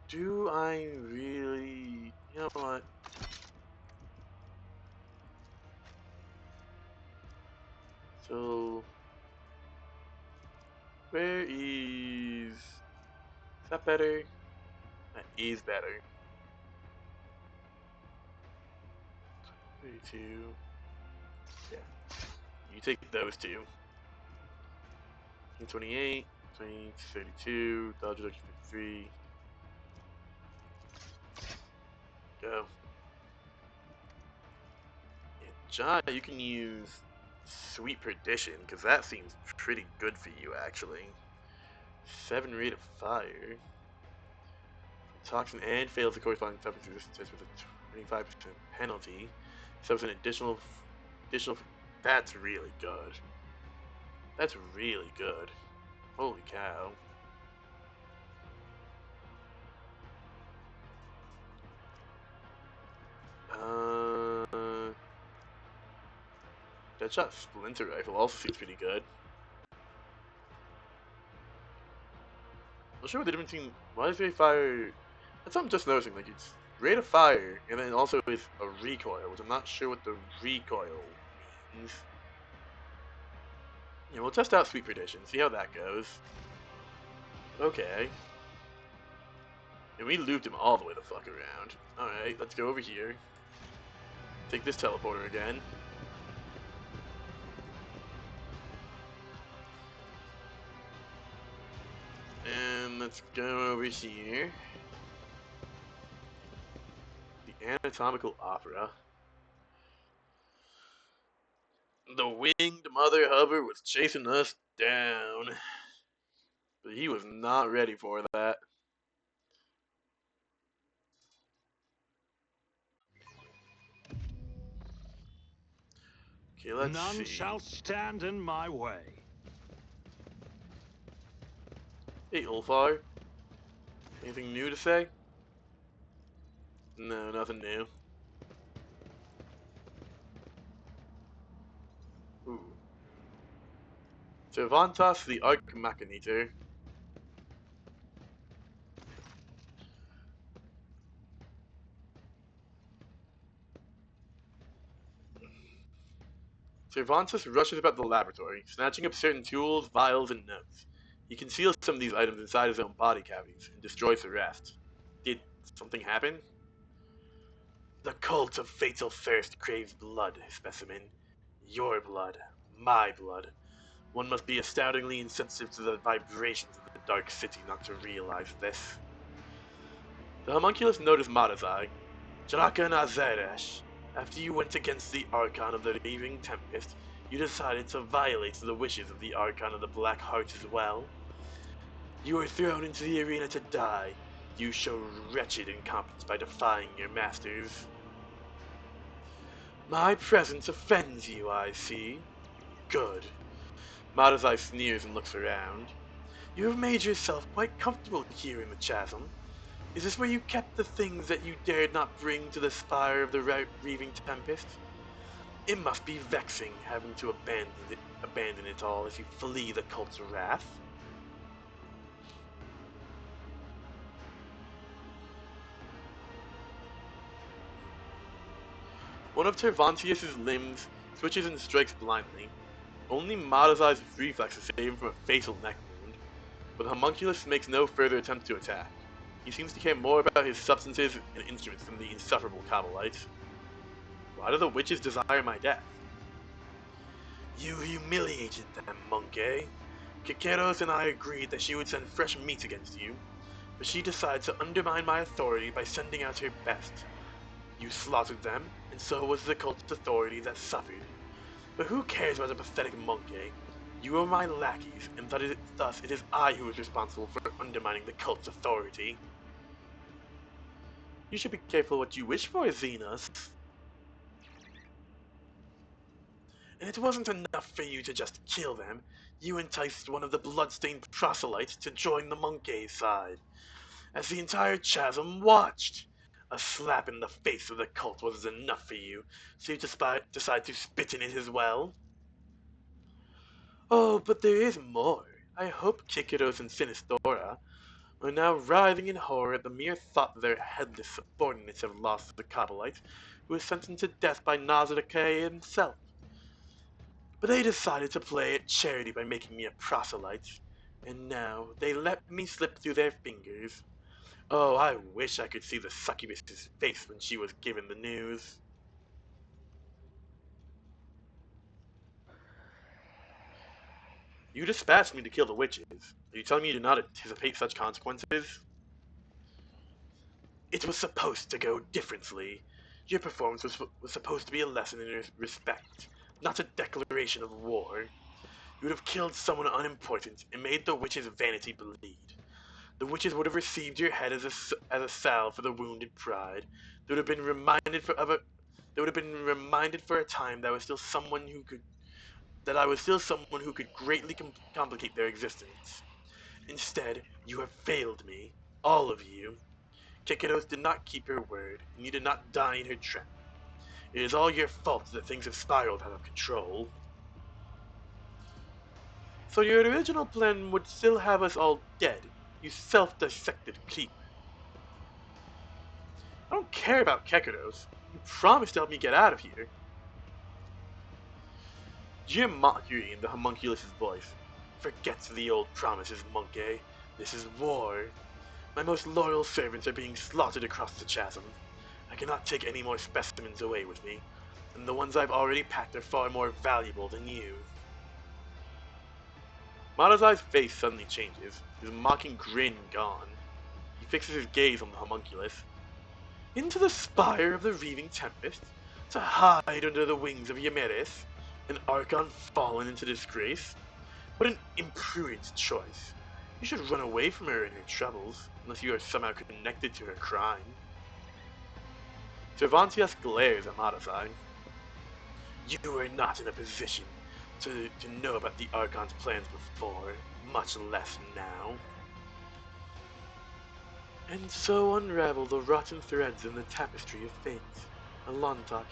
A: Do I really... You know what? So... Where is... Is that better? That is better. 32... Yeah. You take those two. 28, 20, 32, dodge reduction 53. Go. Yeah, Jai, you can use Sweet Perdition, because that seems pretty good for you, actually. 7 rate of fire. Toxin and fails the corresponding toughness resistance with a 25% penalty. So it's an additional... That's really good. That's really good. Holy cow. Deadshot Splinter Rifle also seems pretty good. Not sure what the difference between... Why is rate of fire... That's what I'm just noticing, like it's rate of fire, and then also with a recoil, which I'm not sure what the recoil means. Yeah, we'll test out Sweet Perdition, see how that goes. Okay. And we looped him all the way the fuck around. Alright, let's go over here. Take this teleporter again. And let's go over here. The Anatomical Opera. The winged Mother Hover was chasing us down. But he was not ready for that. Okay, let's
C: None
A: see.
C: shall stand in my way.
A: Hey, Ulfar. Anything new to say? No, nothing new. Ooh. Cervantes the Archmachinator. Cervantes rushes about the laboratory, snatching up certain tools, vials, and notes. He conceals some of these items inside his own body cavities and destroys the rest. Did something happen? The cult of fatal thirst craves blood, specimen. Your blood. My blood. One must be astoundingly insensitive to the vibrations of the Dark City not to realize this. The homunculus noticed Madazai. Jaraka and Azeresh. After you went against the Archon of the Raving Tempest, you decided to violate the wishes of the Archon of the Black Heart as well. You were thrown into the arena to die. You show wretched incompetence by defying your masters. My presence offends you, I see. Good. Madazai sneers and looks around. You have made yourself quite comfortable here in the chasm. Is this where you kept the things that you dared not bring to the spire of the Reaving Tempest? It must be vexing having to abandon it all as you flee the cult's wrath. One of Tervantius' limbs switches and strikes blindly. Only Madazai's reflexes save him from a fatal neck wound, but the homunculus makes no further attempt to attack. He seems to care more about his substances and instruments than the insufferable Kabalites. Why do the witches desire my death? You humiliated them, monkey. Kikeros and I agreed that she would send fresh meat against you, but she decided to undermine my authority by sending out her best. You slaughtered them, and so was the cult's authority that suffered. But who cares about a pathetic monkey? You are my lackeys, and thus it is I who is responsible for undermining the cult's authority. You should be careful what you wish for, Xenos. And it wasn't enough for you to just kill them. You enticed one of the bloodstained proselytes to join the monkey side, as the entire chasm watched. A slap in the face of the cult was enough for you, so you decide to spit in it as well? Oh, but there is more. I hope Kikaros and Sinistora are now writhing in horror at the mere thought that their headless subordinates have lost the Kabalite, who was sentenced to death by Nazarake himself. But they decided to play at charity by making me a proselyte, and now they let me slip through their fingers. Oh, I wish I could see the succubus's face when she was given the news. You dispatched me to kill the witches. Are you telling me you do not anticipate such consequences? It was supposed to go differently. Your performance was supposed to be a lesson in respect, not a declaration of war. You would have killed someone unimportant and made the witches' vanity bleed. The witches would have received your head as a salve for the wounded pride. They would have been reminded for other. They would have been reminded for a time that I was still someone who could greatly complicate their existence. Instead, you have failed me, all of you. Kikados did not keep her word, and you did not die in her trap. It is all your fault that things have spiraled out of control. So your original plan would still have us all dead, you self-dissected creep. I don't care about Kekados. You promised to help me get out of here. Jim mockery in the homunculus's voice. Forget the old promises, monkey. This is war. My most loyal servants are being slaughtered across the chasm. I cannot take any more specimens away with me, and the ones I've already packed are far more valuable than you. Matazai's face suddenly changes, his mocking grin gone. He fixes his gaze on the homunculus. Into the spire of the reaving tempest, to hide under the wings of Ymeris, an Archon fallen into disgrace? What an imprudent choice. You should run away from her in her troubles, unless you are somehow connected to her crime. Cervantius glares at Matazai. You are not in a position to know about the Archon's plans before, much less now. And so unravel the rotten threads in the tapestry of fate. Alontak,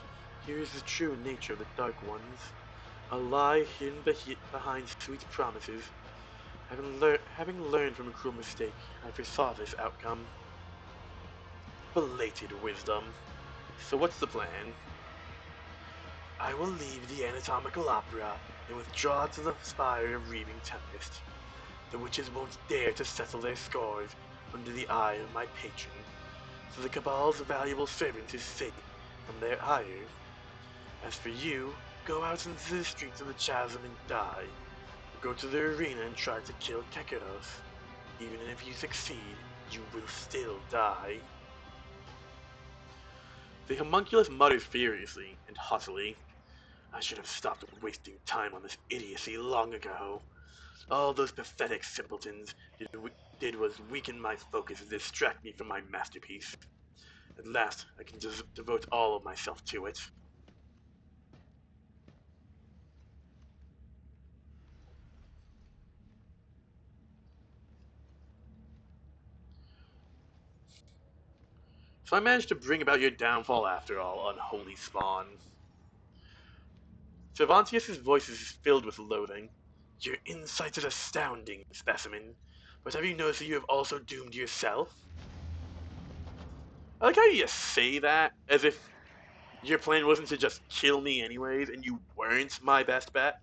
A: here is the true nature of the Dark Ones. A lie hidden behind sweet promises. Having learned from a cruel mistake, I foresaw this outcome. Belated wisdom. So what's the plan? I will leave the anatomical opera and withdraw to the spire of reaving tempest. The witches won't dare to settle their scores under the eye of my patron, so the Cabal's valuable servant is safe from their ire. As for you, go out into the streets of the chasm and die, or go to the arena and try to kill Kekaros. Even if you succeed, you will still die. The homunculus mutters furiously and haughtily. I should have stopped wasting time on this idiocy long ago. All those pathetic simpletons did was weaken my focus and distract me from my masterpiece. At last, I can devote all of myself to it. So I managed to bring about your downfall after all, unholy spawn. Cervantius' voice is filled with loathing. Your insight is astounding, specimen. But have you noticed that you have also doomed yourself? I like how you say that, as if your plan wasn't to just kill me anyways, and you weren't my best bet.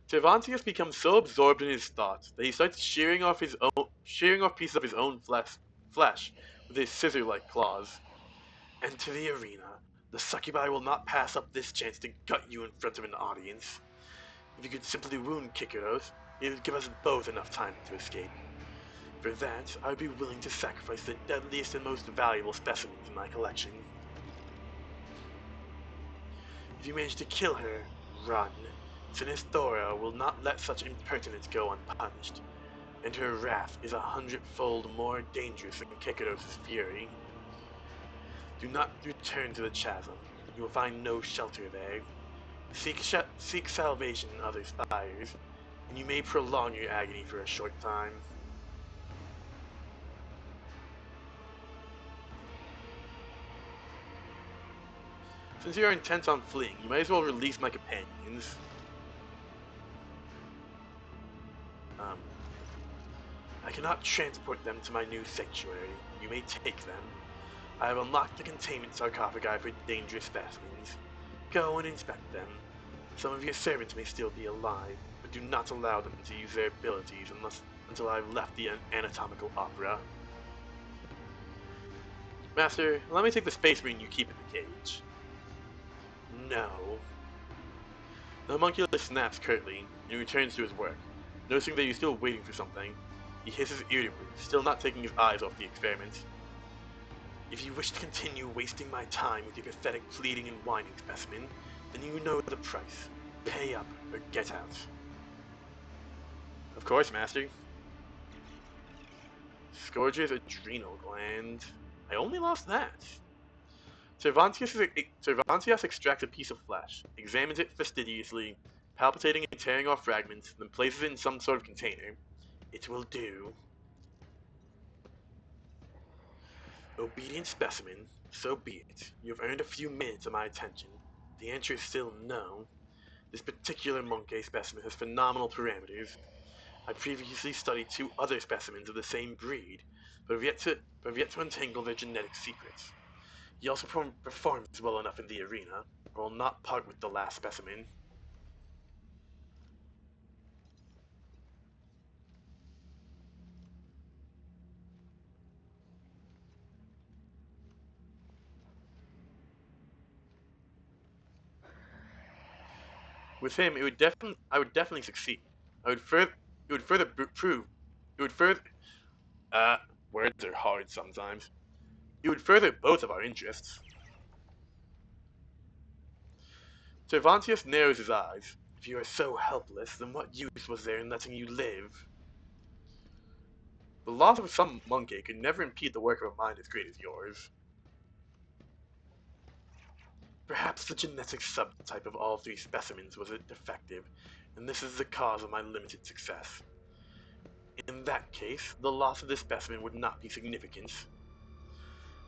A: Cervantes becomes so absorbed in his thoughts that he starts shearing off pieces of his own flesh with his scissor-like claws. Enter the arena. The succubi will not pass up this chance to gut you in front of an audience. If you could simply wound Kikaros, it would give us both enough time to escape. For that, I would be willing to sacrifice the deadliest and most valuable specimens in my collection. If you manage to kill her, run. Sinisthora will not let such impertinence go unpunished, and her wrath is 100-fold more dangerous than Kekados' fury. Do not return to the chasm. You will find no shelter there. Seek salvation in other spires, and you may prolong your agony for a short time. Since you are intent on fleeing, you might as well release my companions. I cannot transport them to my new sanctuary. You may take them. I have unlocked the containment sarcophagi for dangerous specimens. Go and inspect them. Some of your servants may still be alive, but do not allow them to use their abilities until I've left the anatomical opera. Master, let me take the space marine you keep in the cage. No. The homunculus snaps curtly, and he returns to his work. Noticing that you're still waiting for something, he hisses irritably, still not taking his eyes off the experiment. If you wish to continue wasting my time with your pathetic pleading and whining specimen, then you know the price. Pay up, or get out. Of course, Master. Scourge's adrenal gland. I only lost that. Cervantius extracts a piece of flesh, examines it fastidiously, palpitating and tearing off fragments, then places it in some sort of container. It will do. Obedient specimen, so be it. You have earned a few minutes of my attention. The answer is still no. This particular monkey specimen has phenomenal parameters. I previously studied 2 other specimens of the same breed, but have yet to untangle their genetic secrets. He also performs well enough in the arena, or will not part with the last specimen. With him, I would definitely succeed. It would further prove, it would further, uh, words are hard sometimes. It would further both of our interests. Cervantius narrows his eyes. If you are so helpless, then what use was there in letting you live? The loss of some monkey could never impede the work of a mind as great as yours. Perhaps the genetic subtype of all 3 specimens was defective, and this is the cause of my limited success. In that case, the loss of this specimen would not be significant.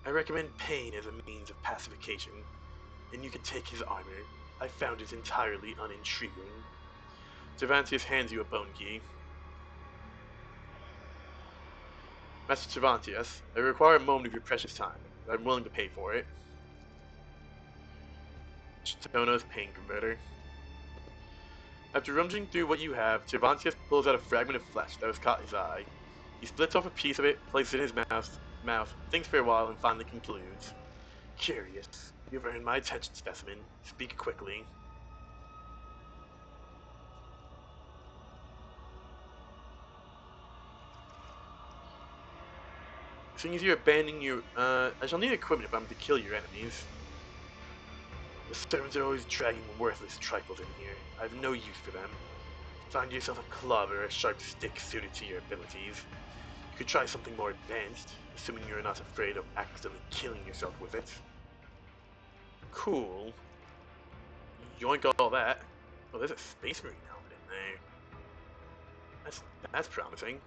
A: I recommend pain as a means of pacification, and you can take his armor. I found it entirely unintriguing. Cervantius hands you a bone key. Master Cervantius, I require a moment of your precious time. I'm willing to pay for it. Chitono's pain converter. After rummaging through what you have, Cervantius pulls out a fragment of flesh that has caught his eye. He splits off a piece of it, places it in his mouth, thinks for a while, and finally concludes. Curious. You've earned my attention, specimen. Speak quickly. Seeing as you're abandoning your, I shall need equipment if I'm to kill your enemies. The servants are always dragging worthless trifles in here. I have no use for them. Find yourself a club or a sharp stick suited to your abilities. You could try something more advanced, assuming you're not afraid of accidentally killing yourself with it. Cool. Yoink all that. Oh, there's a space marine helmet in there. That's promising.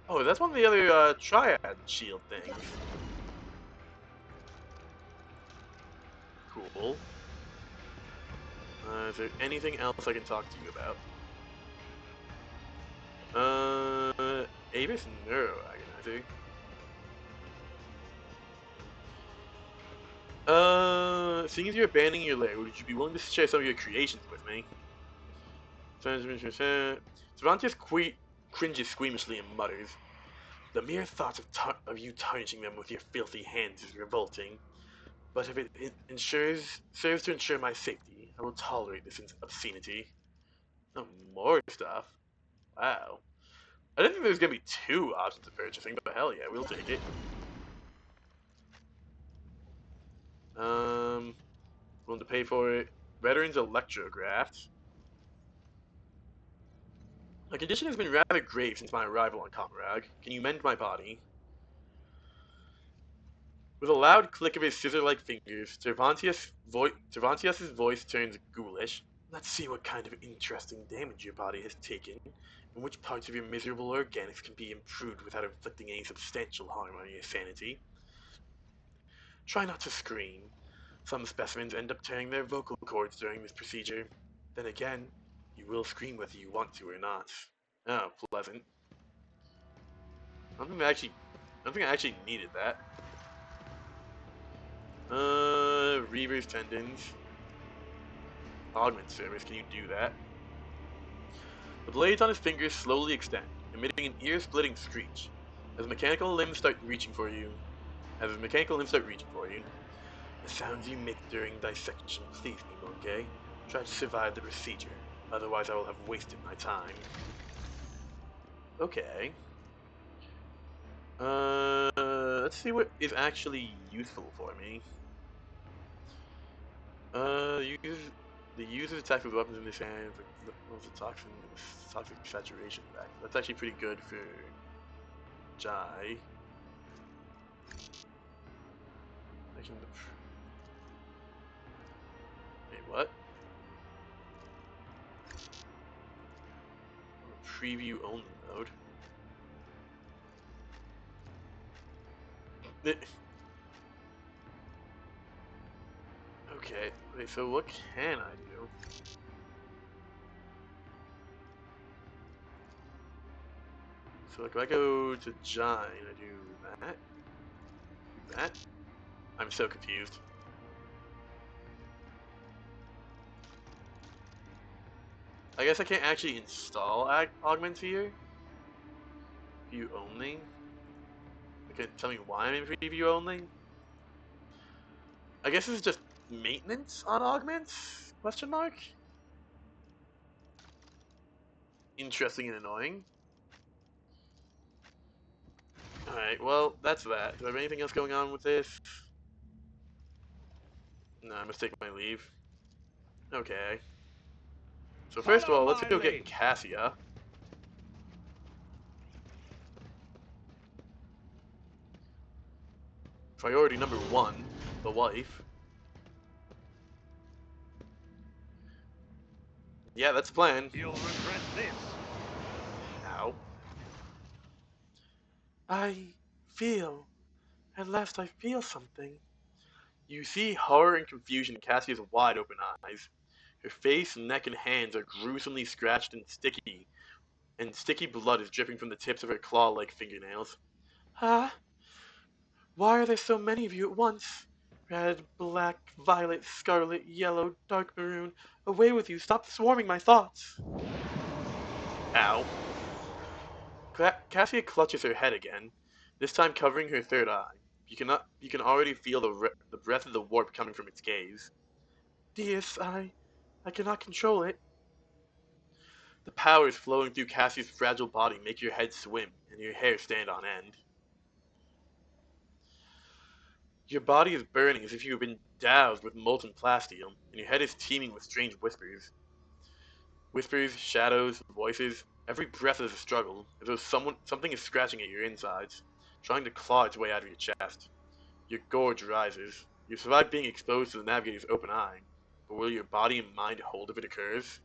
A: Oh, that's one of the other triad shield things. Cool. Is there anything else I can talk to you about? Avis Neuroagonizer. Seeing as you're abandoning your lair, would you be willing to share some of your creations with me? Cervantes cringes squeamishly and mutters. The mere thought of you tarnishing them with your filthy hands is revolting. But if it serves to ensure my safety, I will tolerate this obscenity. Oh, more stuff. Wow. I didn't think there was gonna be 2 options of purchasing, but hell yeah, we'll take it. Willing to pay for it. Veterans Electrograft. My condition has been rather grave since my arrival on Kamarag. Can you mend my body? With a loud click of his scissor-like fingers, Cervantius' voice turns ghoulish. Let's see what kind of interesting damage your body has taken, and which parts of your miserable organics can be improved without inflicting any substantial harm on your sanity. Try not to scream. Some specimens end up tearing their vocal cords during this procedure. Then again, you will scream whether you want to or not. Oh, pleasant. I don't think I actually needed that. Reaver's tendons. Augment service, can you do that? The blades on his fingers slowly extend, emitting an ear-splitting screech. As mechanical limbs start reaching for you, the sounds you make during dissection please me, Monkey. Try to survive the procedure, otherwise I will have wasted my time. Okay. Let's see what is actually useful for me. The user attacks with weapons in his hands, with the toxic saturation back. That's actually pretty good for Jai. Wait, what? Preview only mode. Okay, wait, so what can I do? So like if I go to Jai and I do that, I'm so confused. I guess I can't actually install augments here. Preview only. Okay, tell me why I'm in preview only. I guess this is just maintenance on augments? Question mark? Interesting and annoying. Alright, well, that's that. Do I have anything else going on with this? No, I must take my leave. Okay. So first of all, let's go get Cassia. Priority number 1, the wife. Yeah, that's the plan.
C: You'll regret this.
A: Ow. At last I feel something. You see horror and confusion in Cassia's wide open eyes. Her face, neck, and hands are gruesomely scratched and sticky blood is dripping from the tips of her claw-like fingernails. Ah, why are there so many of you at once? Red, black, violet, scarlet, yellow, dark maroon. Away with you, stop swarming my thoughts. Ow. Cassia clutches her head again, this time covering her third eye. You can already feel the breath of the warp coming from its gaze. Deus, I cannot control it. The powers flowing through Cassie's fragile body make your head swim and your hair stand on end. Your body is burning as if you have been doused with molten plastium, and your head is teeming with strange whispers. Whispers, shadows, voices. Every breath is a struggle, as though something is scratching at your insides, trying to claw its way out of your chest. Your gorge rises. You survive being exposed to the navigator's open eye, but will your body and mind hold if it occurs?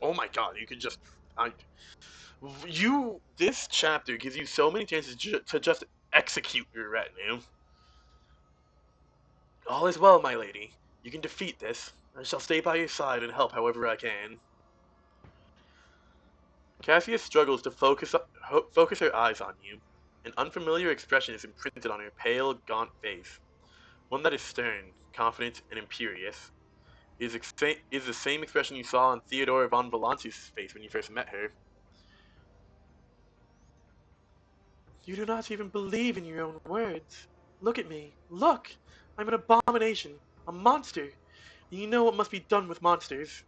A: Oh my god, you could just... This chapter gives you so many chances to just execute your retinue. All is well, my lady. You can defeat this. I shall stay by your side and help however I can. Cassia struggles to focus her eyes on you. An unfamiliar expression is imprinted on her pale, gaunt face. One that is stern, confident, and imperious. It is the same expression you saw on Theodora von Valance's face when you first met her. You do not even believe in your own words. Look at me. Look! I'm an abomination. A monster. And you know what must be done with monsters.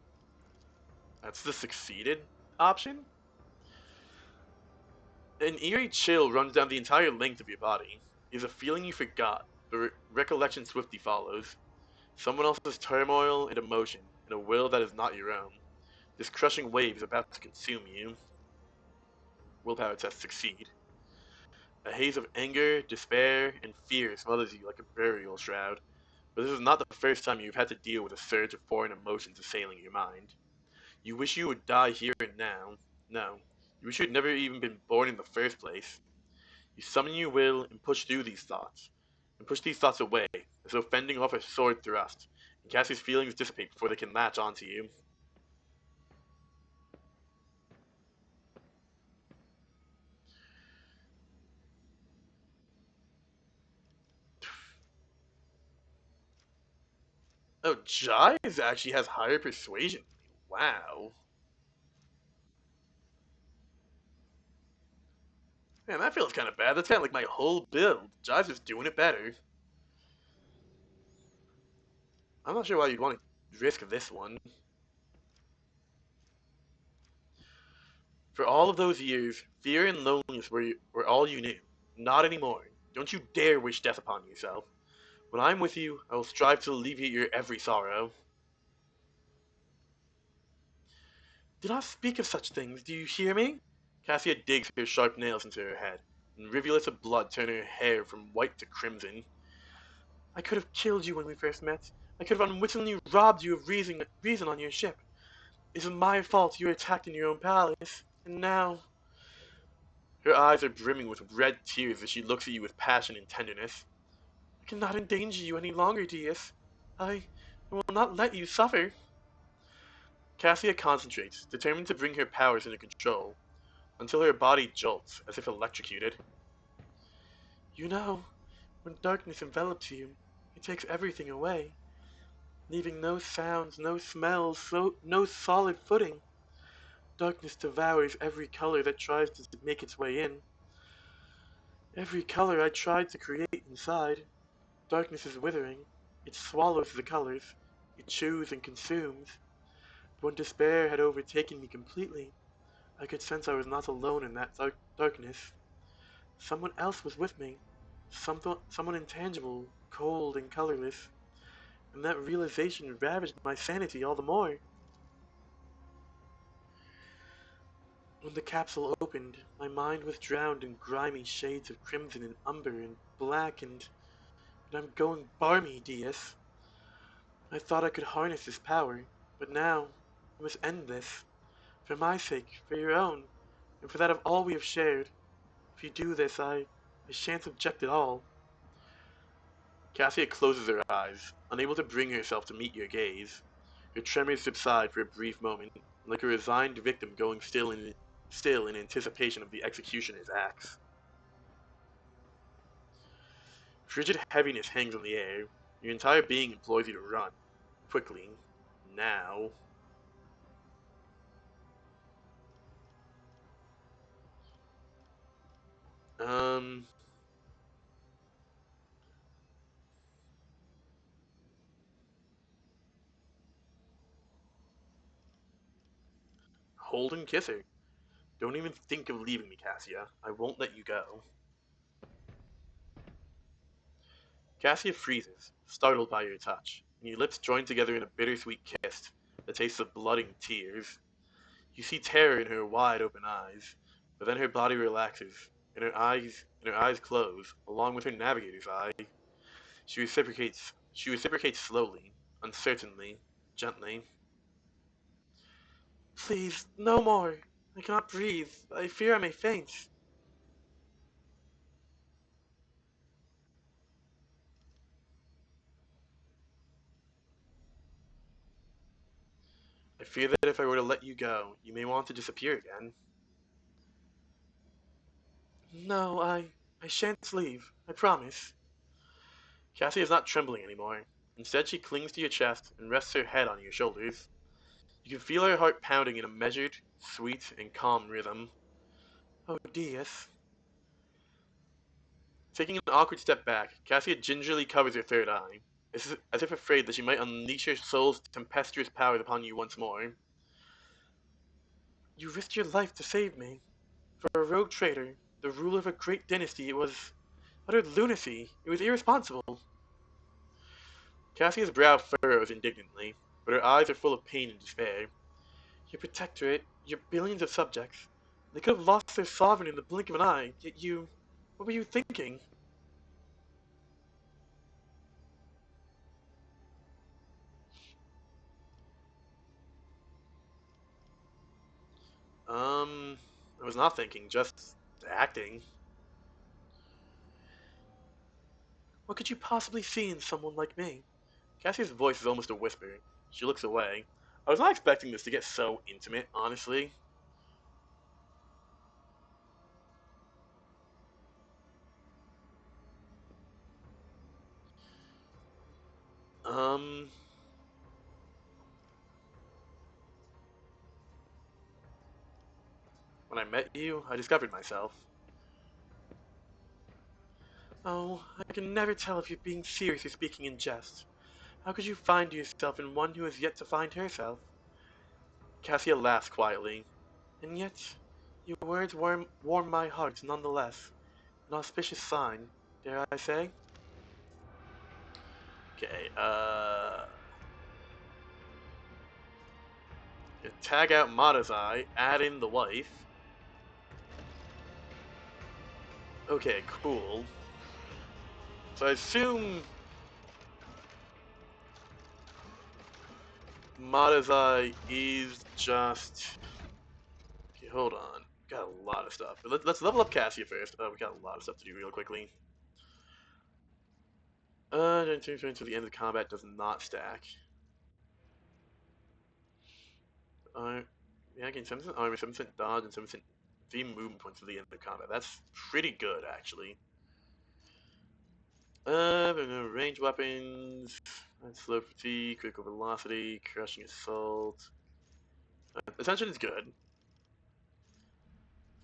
A: That's the succeeded option? An eerie chill runs down the entire length of your body. It is a feeling you forgot, but recollection swiftly follows. Someone else's turmoil and emotion in a will that is not your own. This crushing wave is about to consume you. Willpower test succeed. A haze of anger, despair, and fear smothers you like a burial shroud. But this is not the first time you've had to deal with a surge of foreign emotions assailing your mind. You wish you would die here and now. No, you wish you had never even been born in the first place. You summon your will and push through these thoughts, and push these thoughts away, as though fending off a sword thrust, and Cassie's feelings dissipate before they can latch onto you. Oh, Jives actually has higher persuasion. Wow. Man, that feels kind of bad. That's kind of like my whole build. Jives is doing it better. I'm not sure why you'd want to risk this one. For all of those years, fear and loneliness were all you knew. Not anymore. Don't you dare wish death upon yourself. When I'm with you, I will strive to alleviate your every sorrow. Do not speak of such things, do you hear me? Cassia digs her sharp nails into her head, and rivulets of blood turn her hair from white to crimson. I could have killed you when we first met. I could have unwittingly robbed you of reason on your ship. It is my fault you were attacked in your own palace, and now... Her eyes are brimming with red tears as she looks at you with passion and tenderness. I cannot endanger you any longer, Deis. I will not let you suffer. Cassia concentrates, determined to bring her powers into control, until her body jolts, as if electrocuted. You know, when darkness envelops you, it takes everything away, leaving no sounds, no smells, no solid footing. Darkness devours every color that tries to make its way in. Every color I tried to create inside. Darkness is withering. It swallows the colors. It chews and consumes. When despair had overtaken me completely, I could sense I was not alone in that darkness. Someone else was with me. Someone intangible, cold and colorless. And that realization ravaged my sanity all the more. When the capsule opened, my mind was drowned in grimy shades of crimson and umber and black and I'm going barmy, Deis. I thought I could harness this power, but now I must end this. For my sake, for your own, and for that of all we have shared. If you do this, I shan't object at all. Cassia closes her eyes, unable to bring herself to meet your gaze. Her tremors subside for a brief moment, like a resigned victim going still in anticipation of the executioner's axe. Frigid heaviness hangs on the air. Your entire being implores you to run. Quickly. Now. Um... Hold and kiss her. Don't even think of leaving me, Cassia. I won't let you go. Cassia freezes, startled by your touch, and your lips join together in a bittersweet kiss that tastes of blood and tears. You see terror in her wide-open eyes, but then her body relaxes, and her eyes close, along with her navigator's eye. She reciprocates slowly, uncertainly, gently. Please, no more. I cannot breathe. I fear I may faint. I fear that if I were to let you go, you may want to disappear again. No, I shan't leave. I promise. Cassie is not trembling anymore. Instead, she clings to your chest and rests her head on your shoulders. You can feel her heart pounding in a measured, sweet, and calm rhythm. Oh, Deus. Taking an awkward step back, Cassia gingerly covers her third eye, as if afraid that she might unleash her soul's tempestuous powers upon you once more. You risked your life to save me. For a rogue traitor, the ruler of a great dynasty, it was utter lunacy. It was irresponsible. Cassia's brow furrows indignantly, but her eyes are full of pain and despair. Your protectorate, your billions of subjects, they could have lost their sovereign in the blink of an eye, yet you... What were you thinking? I was not thinking, just acting. What could you possibly see in someone like me? Cassie's voice is almost a whisper. She looks away. I was not expecting this to get so intimate, honestly. Um, when I met you, I discovered myself. Oh, I can never tell if you're being serious or speaking in jest. How could you find yourself in one who has yet to find herself? Cassia laughs quietly. And yet, your words warm my heart nonetheless. An auspicious sign, dare I say? Okay, tag out Madazai, add in the wife. Okay, cool. So I assume Madazai is just... Okay, hold on. Got a lot of stuff. But let's level up Cassia first. Oh, we got a lot of stuff to do real quickly. Turn to the end of the combat does not stack. Yeah, gain 7% armor, 7% dodge, and 7% 3 movement points at the end of the combat. That's pretty good, actually. Range weapons, slow fatigue, critical velocity, crushing assault. Attention is good.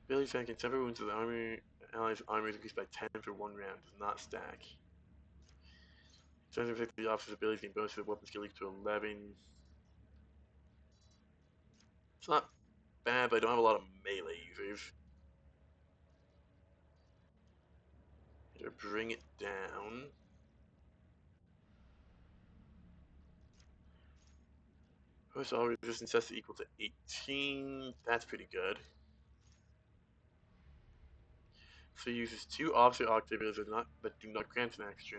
A: Ability to gain temporary wounds to the armor. Allies' armor is increased by 10 for 1 round. Does not stack. Turns affect the officer's ability to gain bonus to the weapon skill equal to 11. It's not bad, but I don't have a lot of melee users. To bring it down. Post all resistance test equal to 18. That's pretty good. So he uses 2 officer octavials that do not grant an action.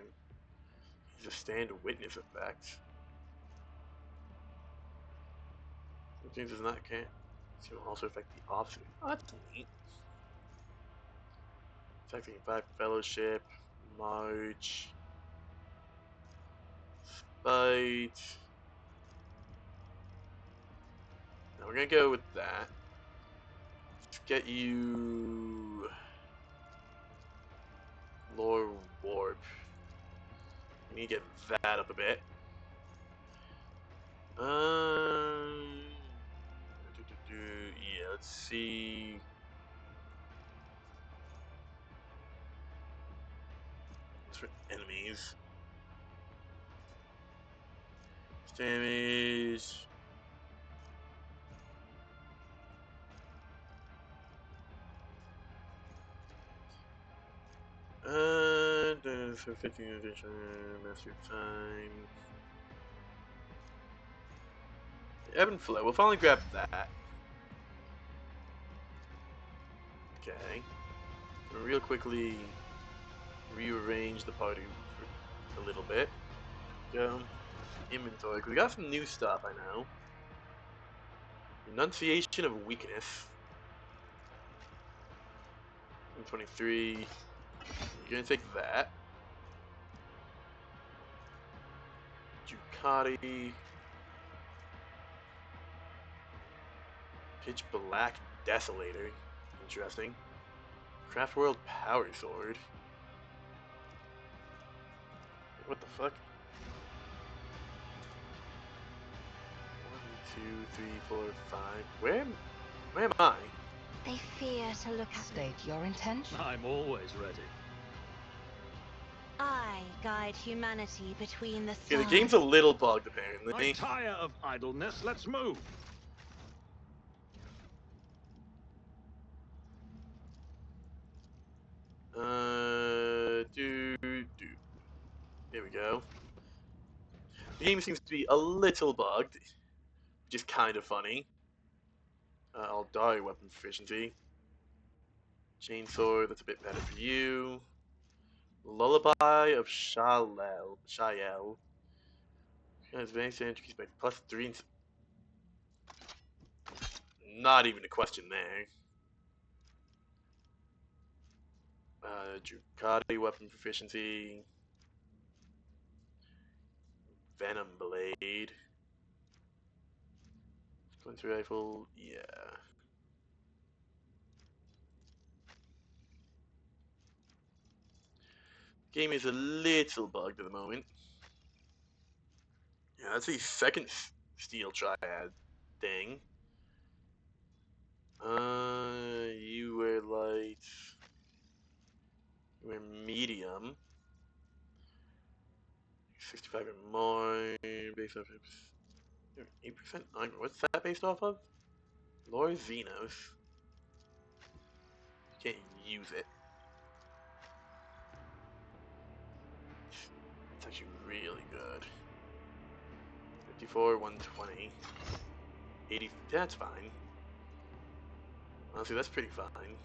A: He's a stand witness effect. Something does not grant to also affect the officer. Oh, that's neat. Attacking 5 fellowship, march, spite. Now we're gonna go with that. Let's get you lore warp. We need to get that up a bit. Yeah, let's see. What's for enemies? Damage. For 15 addition, master time. Ebb and flow. We'll finally grab that. Okay. Gonna real quickly rearrange the party for a little bit. Go. Inventory. Cause we got some new stuff, I know. Enunciation of weakness. 23. You're gonna take that. Ducati. Pitch Black Desolator. Interesting. Craft World Power Sword. What the fuck? 1, 2, 3, 4, 5. Where am I?
G: They fear to look at me.
D: State your intention.
C: I'm always ready.
G: I guide humanity between the
A: Okay,
G: stars.
A: the game's a little bugged
C: I
A: apparently.
C: tire of idleness. Let's move.
A: Do. Here we go. game seems to be a little bugged, which is kind of funny. I'll die weapon proficiency. Chainsaw, that's a bit better for you. Lullaby of Shael. Advanced entries by +3. Not even a question there. Ducati weapon proficiency. Venom blade. Splinter rifle, yeah. Game is a little bugged at the moment. Yeah, that's the second steel triad thing. You were light. You were medium. 65 or more. Based off 8% armor. What's that based off of? Lore Xenos. Can't use it. It's actually really good. 54, 120. 80. That's fine. Honestly, that's pretty fine.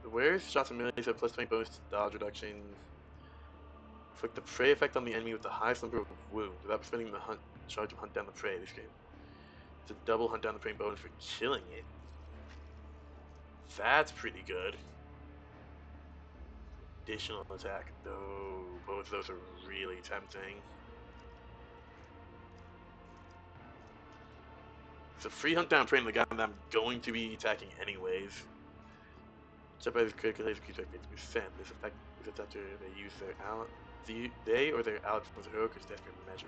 A: Where's shots and melees have +20 bonus to dodge reduction. Inflict the prey effect on the enemy with the highest number of wounds without spending the charge to hunt down the prey this game. It's a double hunt down the prey bonus for killing it. That's pretty good. Additional attack, though. Both of those are really tempting. It's a free hunt down prey on the guy that I'm going to be attacking anyways. Except by this critical laser keeps like 50%. This effect is after they use their ally. They or their allies was heroic or desperate measure.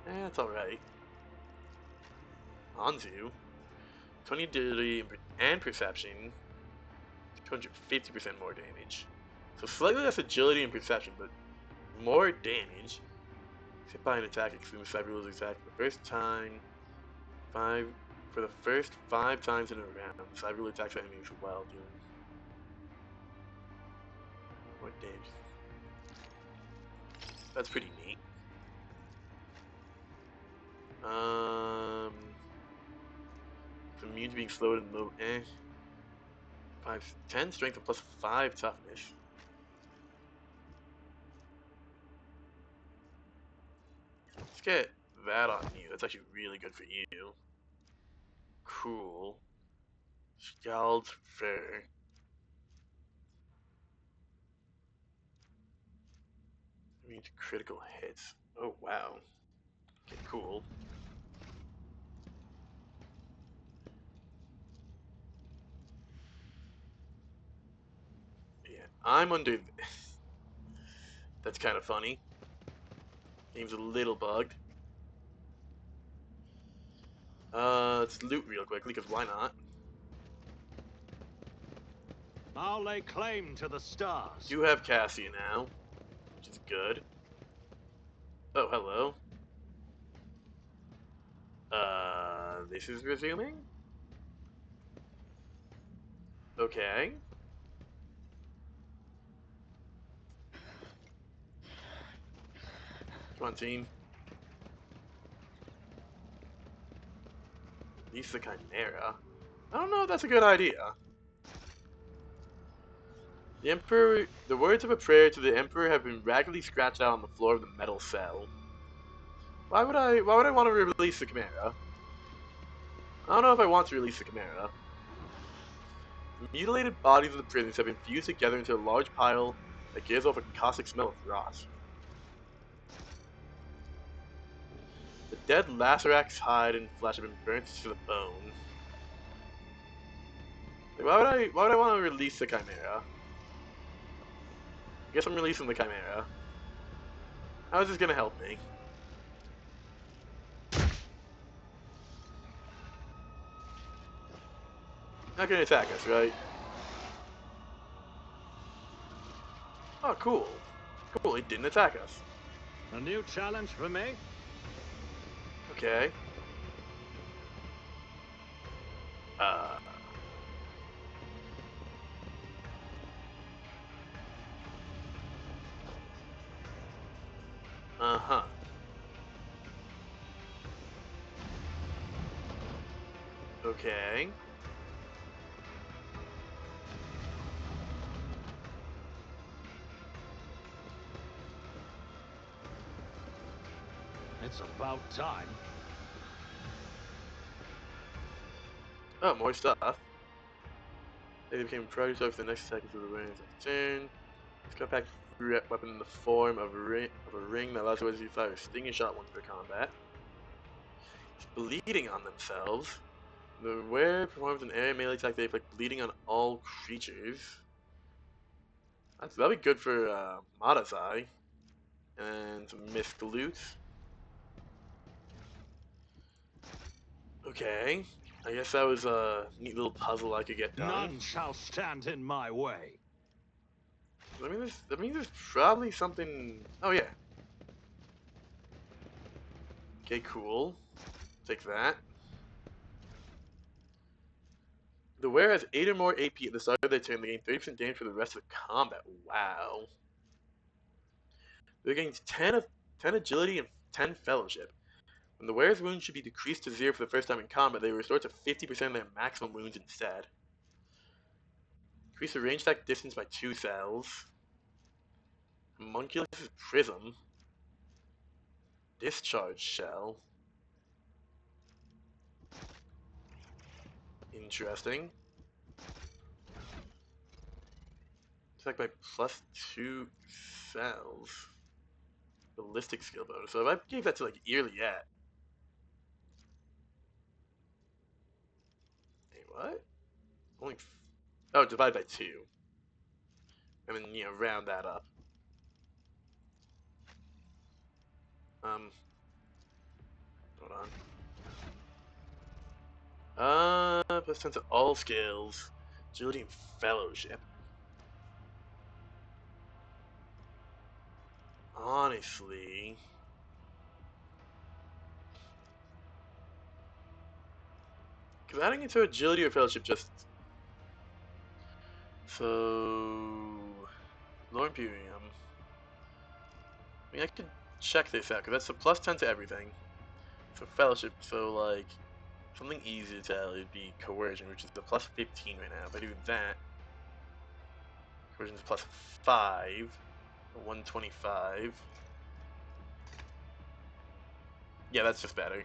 A: That's alright. Anzu. 20 agility and perception. 250% more damage. So slightly less agility and perception, but more damage. Hit by an attack, excluding cyber rules attack for the first time. For the first 5 times in a round. Cyber rule attacks enemies while doing more damage. That's pretty neat. It's immune to being slowed and low. 10 strength and +5 toughness. Let's get that on you. That's actually really good for you. Cool. Scald fur. Immune to critical hits. Oh wow. Okay, cool. Yeah, I'm under. That's kind of funny. Game's a little bugged. Let's loot real quickly, because why not?
C: I'll lay claim to the stars.
A: You have Cassia now, which is good. Oh, hello. This is resuming? Okay. Come on, team. Release the Chimera. I don't know if that's a good idea. The words of a prayer to the Emperor have been raggedly scratched out on the floor of the metal cell. Why would I want to release the Chimera? I don't know if I want to release the Chimera. The mutilated bodies of the prisoners have been fused together into a large pile that gives off a caustic smell of rot. The dead Lacerak's hide and flesh have been burnt to the bone. Like, why would I want to release the Chimera? I guess I'm releasing the Chimera. How is this gonna help me? Not gonna attack us, right? Oh, cool. Cool, it didn't attack us.
C: A new challenge for me?
A: Okay. Okay.
C: It's about time.
A: Oh, more stuff. They became priority for the next seconds of the range of the turn. This compact weapon in the form of a ring that allows the to fire a stinging shot once per combat. It's bleeding on themselves. The wearer performs an area melee attack that inflicts bleeding on all creatures. That'll be good for Madazai. And some Mist loot. Okay. I guess that was a neat little puzzle I could get done.
C: None shall stand in my way.
A: That means there's probably something. Oh yeah. Okay, cool. Take that. The wearer has 8 or more AP at the start of their turn. They gain 30% damage for the rest of the combat. Wow. They gain 10 agility and 10 fellowship. When the wearer's wounds should be decreased to 0 for the first time in combat, they restore to 50% of their maximum wounds instead. Increase the range attack distance by 2 cells. Homunculus' Prism. Discharge Shell. Interesting. Attack by +2 cells. Ballistic skill bonus. So if I gave that to like Earliet. Wait, what? Only. Oh, divide by 2. And then, round that up. Hold on. +10 to all skills. Agility and Fellowship. Honestly. Because adding it to Agility or Fellowship just. So. Lore Imperium. I mean, I could check this out, because that's a +10 to everything. So Fellowship, so like. Something easy to tell would be Coercion, which is the +15 right now. If I do that. Coercion is +5. 125. Yeah, that's just better.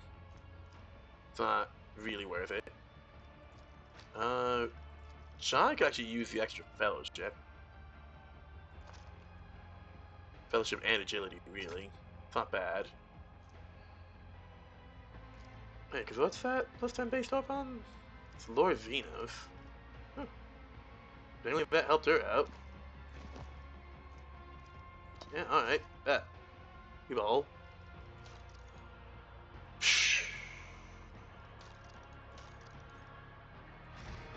A: It's not really worth it. John could actually use the extra Fellowship. Fellowship and Agility, really. It's not bad. Wait, because what's that +10 based off on? It's Lord Xenos. Huh. Apparently that helped her out. Yeah, alright, bet. You all.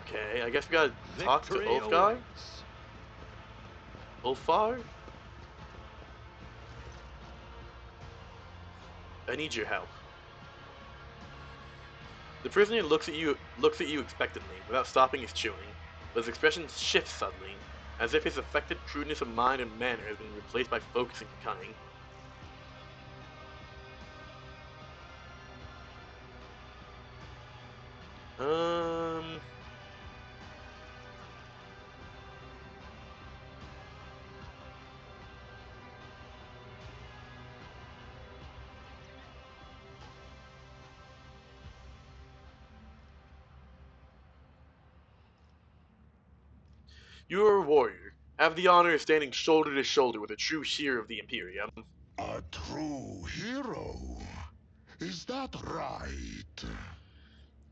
A: Okay, I guess we gotta talk to
C: Victory
A: Ulfgar?
C: awaits.
A: Ulfar? I need your help. The prisoner looks at you expectantly, without stopping his chewing, but his expression shifts suddenly, as if his affected crudeness of mind and manner has been replaced by focus and cunning. You are a warrior. Have the honor of standing shoulder to shoulder with a true hero of the Imperium.
E: A true hero? Is that right?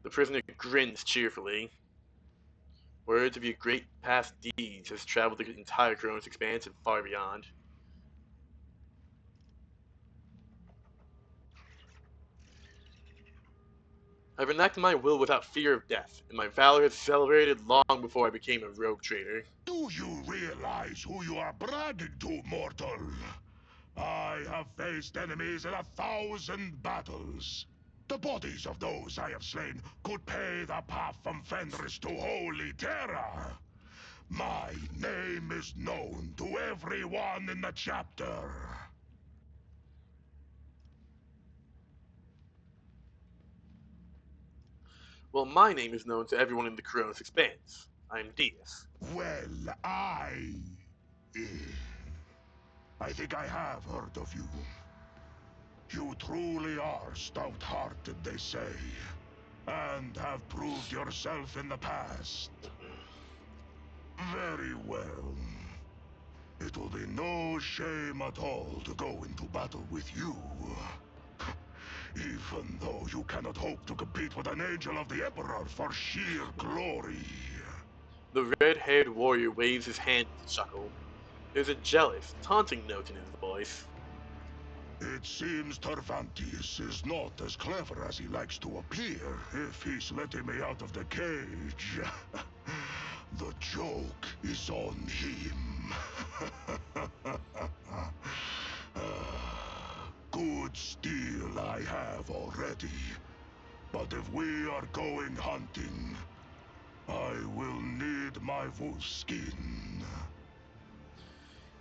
A: The prisoner grins cheerfully. Words of your great past deeds has traveled the entire Cronus expanse and far beyond. I've enacted my will without fear of death, and my valor has celebrated long before I became a rogue trader.
E: Do you realize who you are bragging to, mortal? I have faced enemies in 1,000 battles. The bodies of those I have slain could pay the path from Fenris to Holy Terra. My name is known to everyone in the chapter.
A: Well, my name is known to everyone in the Kronos Expanse. I'm Deis.
E: Well, eh, I think I have heard of you. You truly are stout-hearted, they say, and have proved yourself in the past. Very well. It will be no shame at all to go into battle with you. Even though you cannot hope to compete with an angel of the Emperor for sheer glory.
A: The red-haired warrior waves his hand with a chuckle. There's a jealous, taunting note in his voice.
E: It seems Tervantes is not as clever as he likes to appear if he's letting me out of the cage. The joke is on him. Good steel I have already. But if we are going hunting, I will need my wolf skin.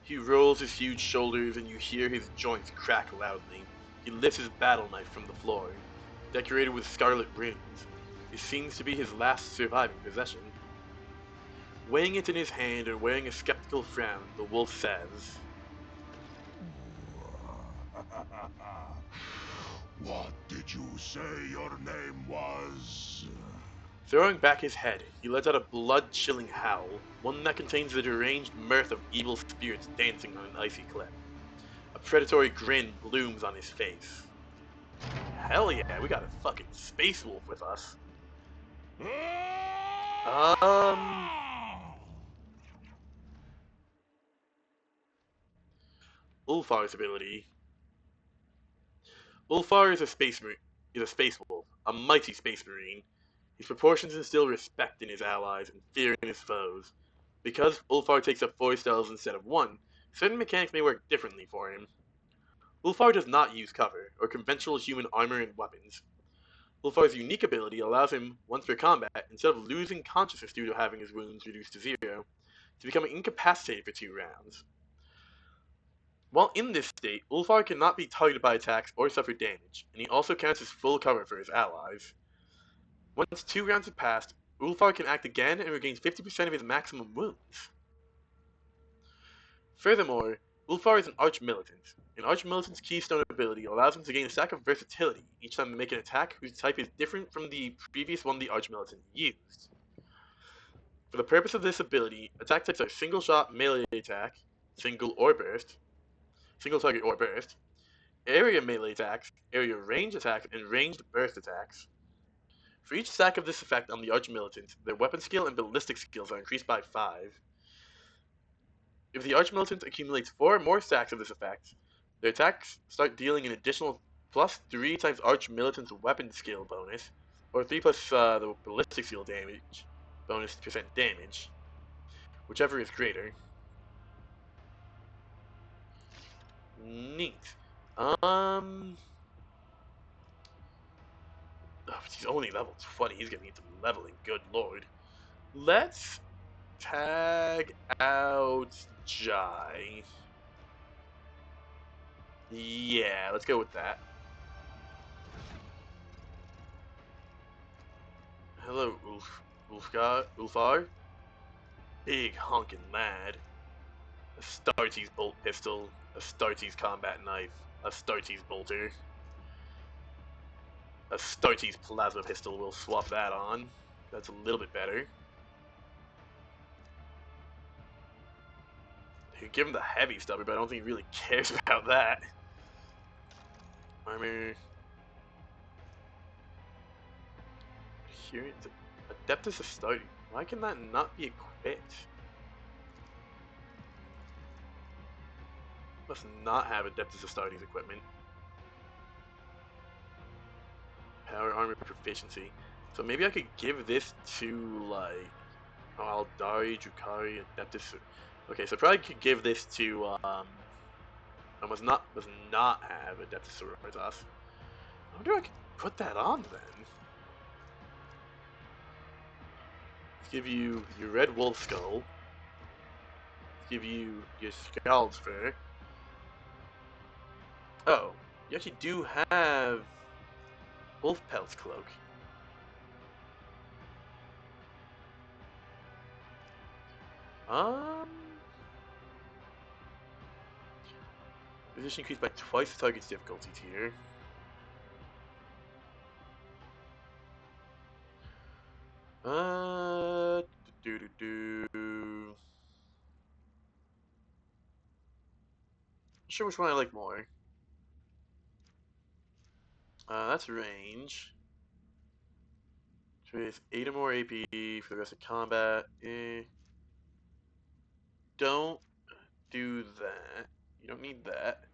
A: He rolls his huge shoulders and you hear his joints crack loudly. He lifts his battle knife from the floor, decorated with scarlet runes. It seems to be his last surviving possession. Weighing it in his hand and wearing a skeptical frown, the wolf says,
E: What did you say your name was?
A: Throwing back his head, he lets out a blood-chilling howl, one that contains the deranged mirth of evil spirits dancing on an icy cliff. A predatory grin blooms on his face. Hell yeah, we got a fucking space wolf with us. Ulfar's ability. Ulfar is a space wolf, a mighty space marine. His proportions instill respect in his allies and fear in his foes. Because Ulfar takes up 4 spells instead of 1, certain mechanics may work differently for him. Ulfar does not use cover, or conventional human armor and weapons. Ulfar's unique ability allows him, once per combat, instead of losing consciousness due to having his wounds reduced to 0, to become incapacitated for 2 rounds. While in this state, Ulfar cannot be targeted by attacks or suffer damage, and he also counts as full cover for his allies. Once 2 rounds have passed, Ulfar can act again and regains 50% of his maximum wounds. Furthermore, Ulfar is an Arch-Militant. An Arch-Militant's keystone ability allows him to gain a stack of versatility each time they make an attack whose type is different from the previous one the Arch-Militant used. For the purpose of this ability, attack types are single shot melee attack, single target or burst, area melee attacks, area range attacks, and ranged burst attacks. For each stack of this effect on the Arch-Militant, their weapon skill and ballistic skills are increased by 5. If the Arch-Militant accumulates 4 or more stacks of this effect, their attacks start dealing an additional plus 3 times Arch-Militant's weapon skill bonus, or 3 plus the ballistic skill damage bonus percent damage, whichever is greater. Neat. Oh, he's only level 20. He's getting into leveling. Good lord. Let's tag out Jai. Yeah, let's go with that. Hello, Ulfar. Big honkin' lad. Astartes bolt pistol, Astartes combat knife, Astartes bolter. Astartes plasma pistol, we'll swap that on. That's a little bit better. You give him the heavy stubber, but I don't think he really cares about that. Armor. Here it's Adeptus Astartes. Why can that not be equipped? Must not have Adeptus Astartes equipment. Power armor proficiency. So maybe I could give this to like Aldari, Drukari, Adeptus. Okay, so probably could give this to I must not have Adeptus Sororitas. I wonder if I could put that on then. Let's give you your red wolf skull. Let's give you your scald's fur. Oh, you actually do have Wolf Pelt's cloak. Um, position increased by twice the target's difficulty tier. Do do do. Not sure which one I like more. That's range. With 8 or more AP for the rest of combat. Don't do that. You don't need that.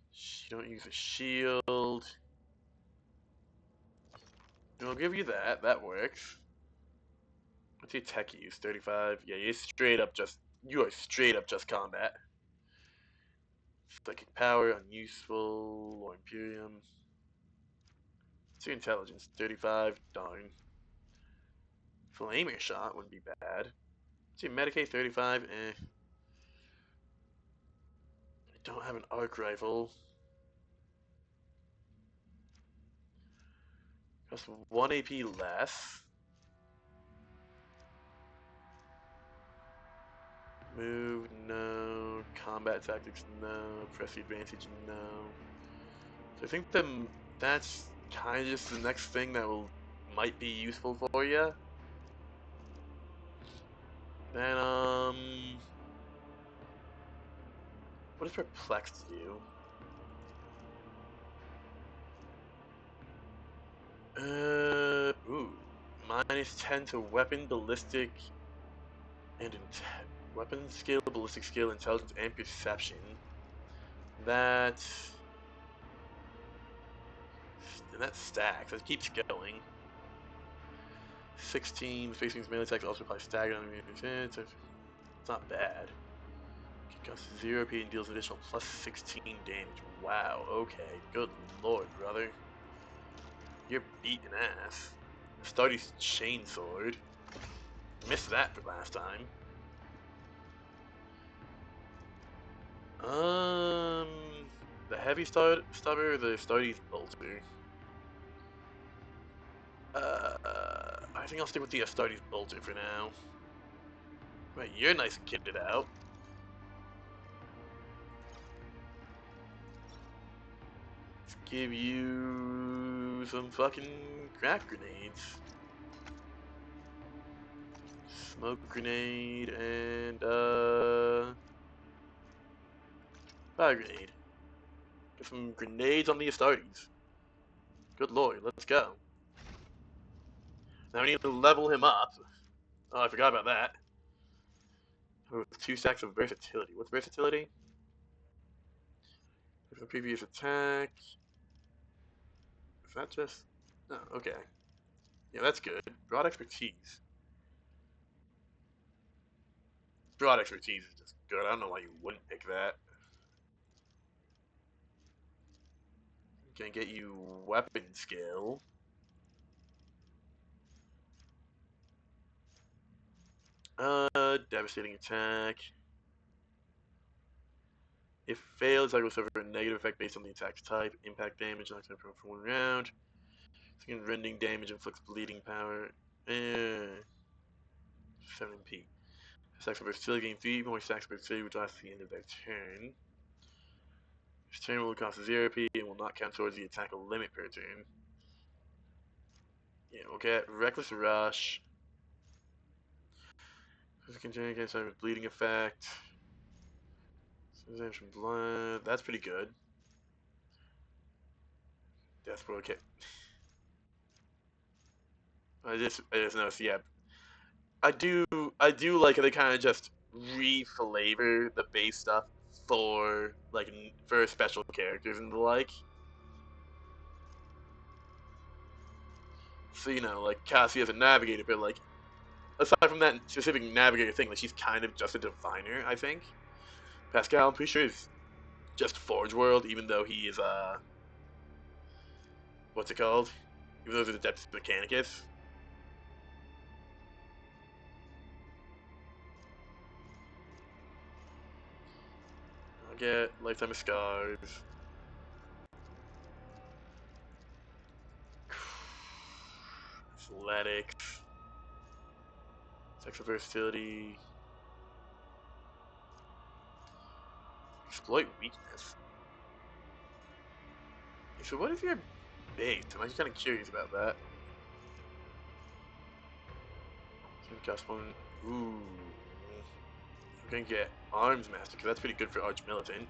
A: You don't use a shield. I'll give you that. That works. What's your tech use? 35. Yeah, you are straight up just combat. Psychic power, unuseful, or Imperium. What's your intelligence? 35. Darn. Flamer shot wouldn't be bad. What's your Medicaid? 35. I don't have an arc rifle. Costs 1 AP less. Move, no. Combat tactics, no. Press the advantage, no. So I think that's kind of just the next thing that might be useful for you. Then, what does Perplexed do? Ooh. -10 to weapon, ballistic, and weapon skill, ballistic skill, intelligence, and perception. That stacks. It keeps going. 16 facing melee attacks also apply stagger on it's not bad. It costs 0 AP and deals additional plus 16 damage. Wow, okay. Good lord, brother. You're beating ass. Stardy's chainsword. Missed that for last time. The heavy stubber, the Stardy's bolter. I think I'll stick with the Astartes bolter for now. Right, you're nice and kitted out. Let's give you some fucking crack grenades. Smoke grenade and fire grenade. Get some grenades on the Astartes. Good lord, let's go. Now we need to level him up. Oh, I forgot about that. Oh, 2 stacks of versatility. What's versatility? From previous attack. Is that just... Oh, okay. Yeah, that's good. Broad expertise. Broad expertise is just good. I don't know why you wouldn't pick that. Gonna get you weapon skill. Devastating attack. If fails, I will suffer a negative effect based on the attack's type. Impact damage, knocks for 1 round. Second rending damage, inflicts bleeding power. 7p. Stacks of versatility gain 3 more stacks of versatility, which lasts the end of their turn. This turn will cost 0p and will not count towards the attack limit per turn. Yeah, we'll get Reckless Rush. Continue against with bleeding effect. Damage from blood. That's pretty good. Death blow kit. I just noticed. Yeah, I do like how they kind of just re-flavor the base stuff for for special characters and the like. So like Cassie as a navigator, but like aside from that specific navigator thing, like she's kind of just a diviner, I think. Pascal, I'm pretty sure is just Forge World, even though he is what's it called? Even though he's an Adeptus Mechanicus. I'll get Lifetime of Scars. athletics, sexual versatility, exploit weakness. So what is your base? I'm actually kind of curious about that. Cast one. Ooh. We're gonna get Arms Master, because that's pretty good for Arch Militant.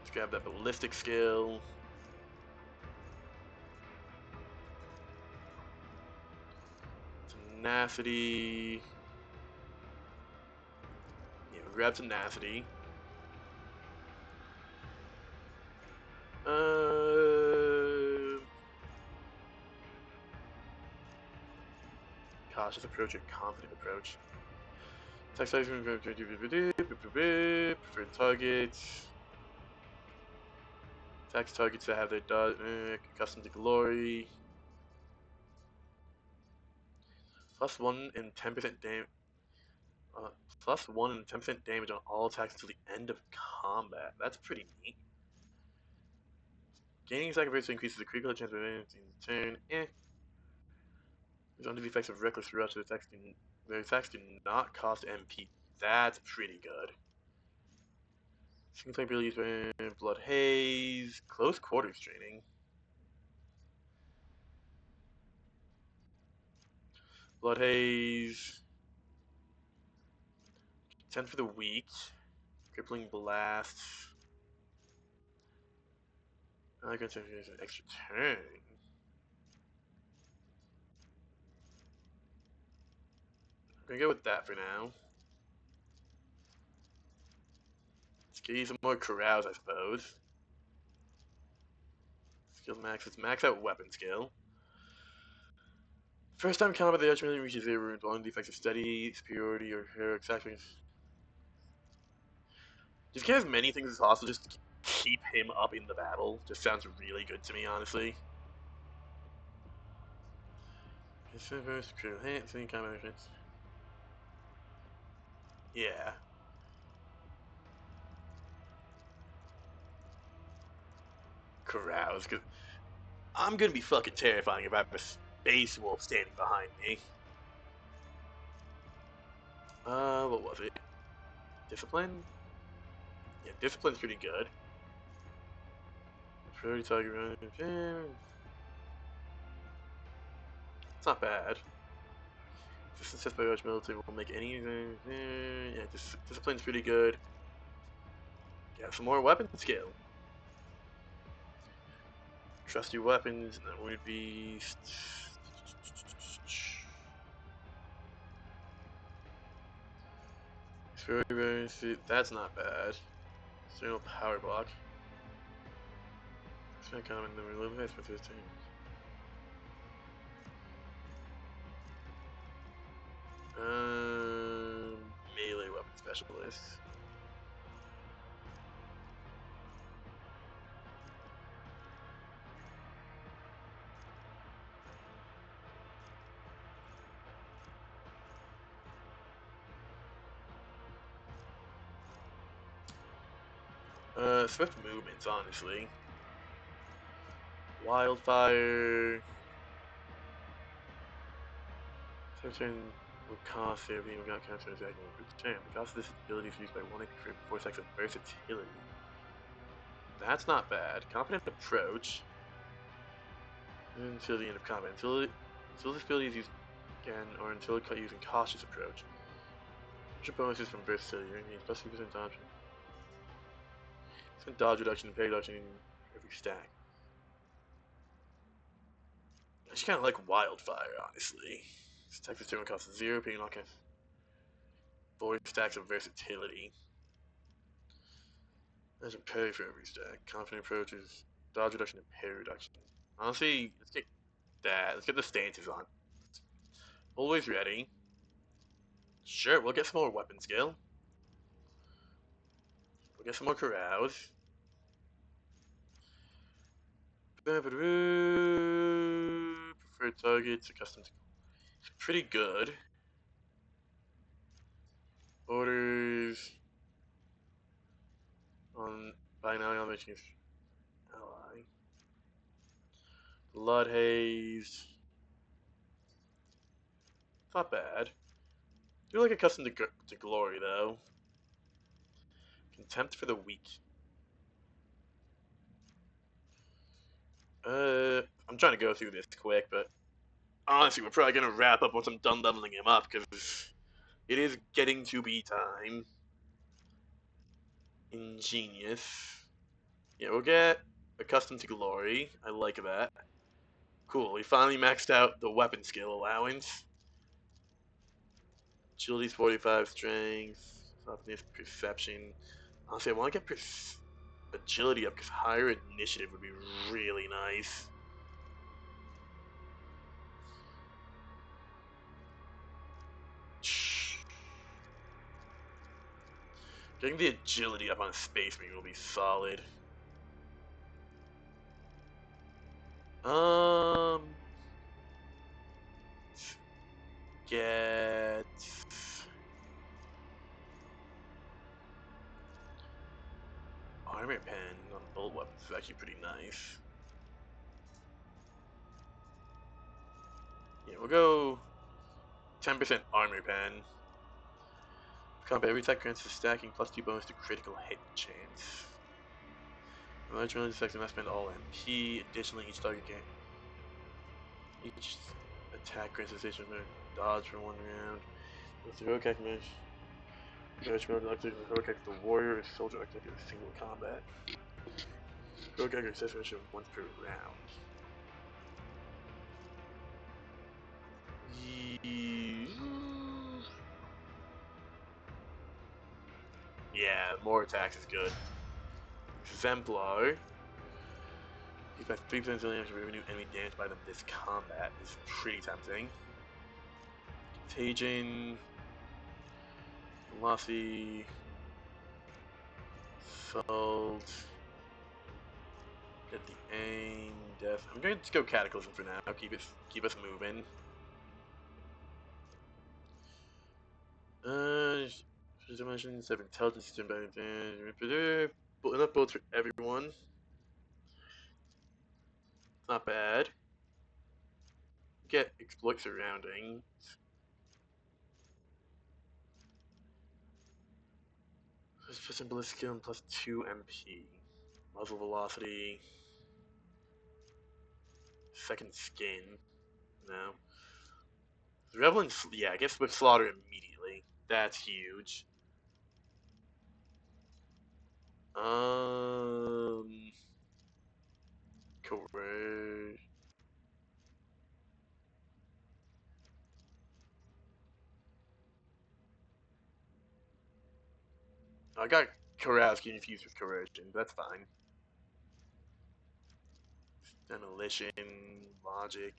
A: Let's grab that ballistic skill. Tenacity. Yeah, we'll grab tenacity. Cautious approach or confident approach. Attack size, preferred targets. Attacks targets that have their custom to glory. Plus 1 and 10% damage. Plus 1 and 10% damage on all attacks until the end of combat. That's pretty neat. Gaining attack versus increases the critical chance of in the turn. There's under the effects of Reckless Rush, their attacks do not cost MP. That's pretty good. Single type abilities, Blood Haze, Close Quarters Training. Blood Haze. 10 for the weak. Crippling Blast. I can say there's an extra turn. I'm gonna go with that for now. Let's get you some more carouse, I suppose. Skill max. Let's max out weapon skill. First time combat, the Archmillion reaches 0 runes. One defects of steady, superiority, or heroic sacrifice. Just get as many things as possible just to keep him up in the battle. Just sounds really good to me, honestly. Yeah. Carouse, because I'm gonna be fucking terrifying if I have a space wolf standing behind me. What was it? Discipline? Yeah, discipline's pretty good. Priority target run. It's not bad. Distance test by Arch Military will make any. Yeah, discipline's pretty good. Got some more weapon skill. Trusty weapons, and that would be. That's not bad. External power block. It's not kind of in the reload for this team. Melee weapon specialist. Swift movements, honestly. Wildfire. Turn will cost everything we got counter attack and return. The cost of this ability is used by 1 for 4 seconds of versatility. That's not bad. Confident approach. Until the end of combat. Until this ability is used again, or until cut using cautious approach. Extra bonuses from versatility. You need plus 2% dodge. Some dodge reduction and parry reduction in every stack. I just kind of like Wildfire, honestly. This attack this turn costs 0, paying knock 4 stacks of versatility. There's a parry for every stack. Confident approaches, dodge reduction, and parry reduction. Honestly, let's get that. Let's get the stances on. Always ready. Sure, we'll get some more weapon skill. We'll get some more carouse. Preferred targets, accustomed to. Pretty good. Orders on by now, I'll mention Blood Haze. Not bad. Do like Accustomed to Glory, though. Contempt for the Weak. I'm trying to go through this quick, but honestly, we're probably going to wrap up once I'm done leveling him up, because it is getting to be time. Ingenious. Yeah, we'll get Accustomed to Glory. I like that. Cool, we finally maxed out the weapon skill allowance. Agility's 45, strength, softness, perception. Honestly, I want to get agility up because higher initiative would be really nice. Getting the agility up on Space Marine will be solid. Get Armor Pen on bolt weapons is actually pretty nice. Yeah, we'll go 10% Armor Pen. Combat every attack grants a stacking +2 bonus to critical hit chance. Large melee effects must spend all MP. Additionally, each attack grants a station dodge for 1 round. With the heroic act mesh. Large melee activity the heroic act the warrior or soldier activity in single combat. Heroic act accessory once per round. Yeah, more attacks is good. Exemplar. He's got 3% damage revenue enemy damaged by them this combat is pretty tempting. Contagion. Velocity. Assault. Get the aim. Death. I'm going to go Cataclysm for now. Keep us moving. Dimensions have intelligence system by enough bullets for everyone. Not bad. Get exploit surroundings. Plus ballistic skill and +2 MP. Muzzle velocity. Second skin. No. The Revelant, yeah, I guess with Slaughter immediately. That's huge. Correct. I got Karowski infused with Coercion. That's fine. Demolition, Logic.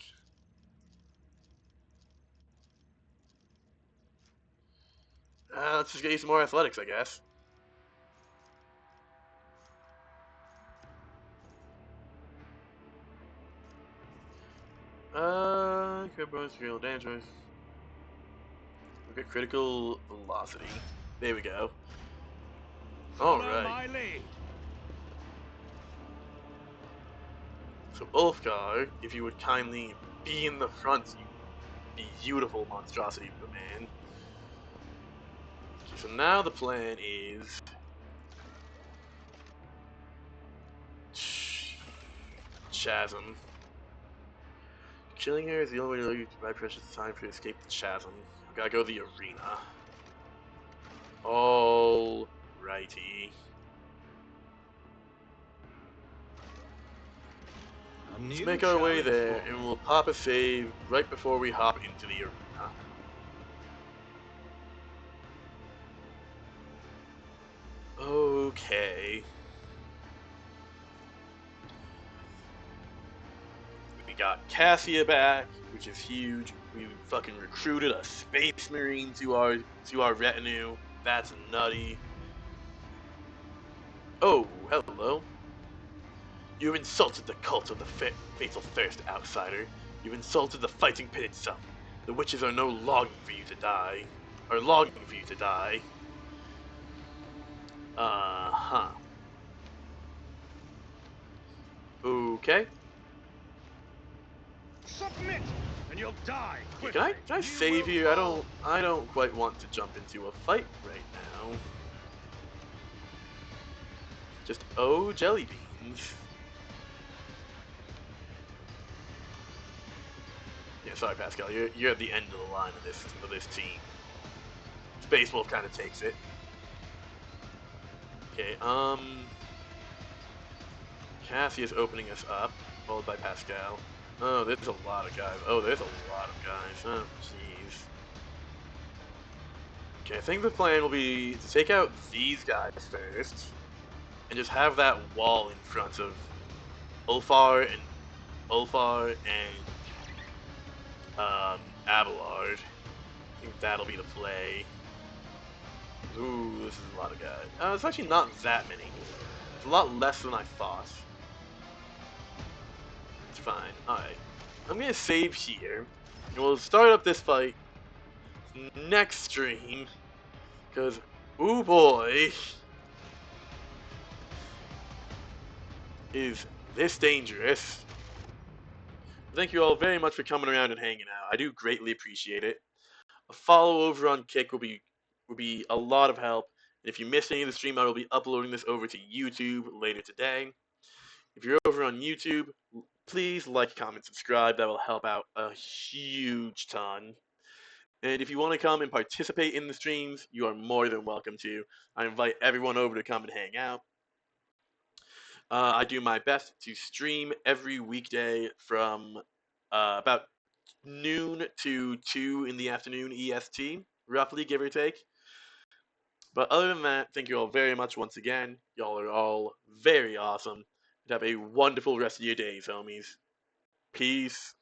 A: Let's just get you some more athletics, I guess. Crit bonus, critical damage bonus. We'll get critical velocity. There we go. Alright. So Ulfgar, if you would kindly be in the front, you beautiful monstrosity of a man. Okay, so now the plan is Chasm. Killing her is the only way to let you provide precious time for you to escape the chasm. I've gotta go to the arena. Alrighty. Let's make our way there, and we'll pop a save right before we hop into the arena. Okay. We got Cassia back, which is huge. We fucking recruited a space marine to our retinue. That's nutty. Oh, hello. You've insulted the cult of the fatal thirst, outsider. You've insulted the fighting pit itself. The witches are no longing for you to die. Are longing for you to die. Okay.
C: Submit, and you'll die
A: Okay,
C: quickly.
A: can I save here? I don't quite want to jump into a fight right now. Just jelly beans. Yeah, sorry Pascal, you're at the end of the line of this team. Space Wolf kind of takes it. Okay, Cassius opening us up, followed by Pascal. Oh, there's a lot of guys. Oh, there's a lot of guys. Oh, jeez. Okay, I think the plan will be to take out these guys first, and just have that wall in front of Ulfar and Abelard. I think that'll be the play. Ooh, this is a lot of guys. It's actually not that many. It's a lot less than I thought. It's fine. Alright. I'm gonna save here. And we'll start up this fight next stream. Because, ooh boy, is this dangerous. Thank you all very much for coming around and hanging out. I do greatly appreciate it. A follow over on Kick will be a lot of help. And if you missed any of the stream, I will be uploading this over to YouTube later today. If you're over on YouTube, please like, comment, subscribe. That will help out a huge ton. And if you want to come and participate in the streams, you are more than welcome to. I invite everyone over to come and hang out. I do my best to stream every weekday from about noon to 2 in the afternoon EST, roughly, give or take. But other than that, thank you all very much once again. Y'all are all very awesome. And have a wonderful rest of your days, homies. Peace.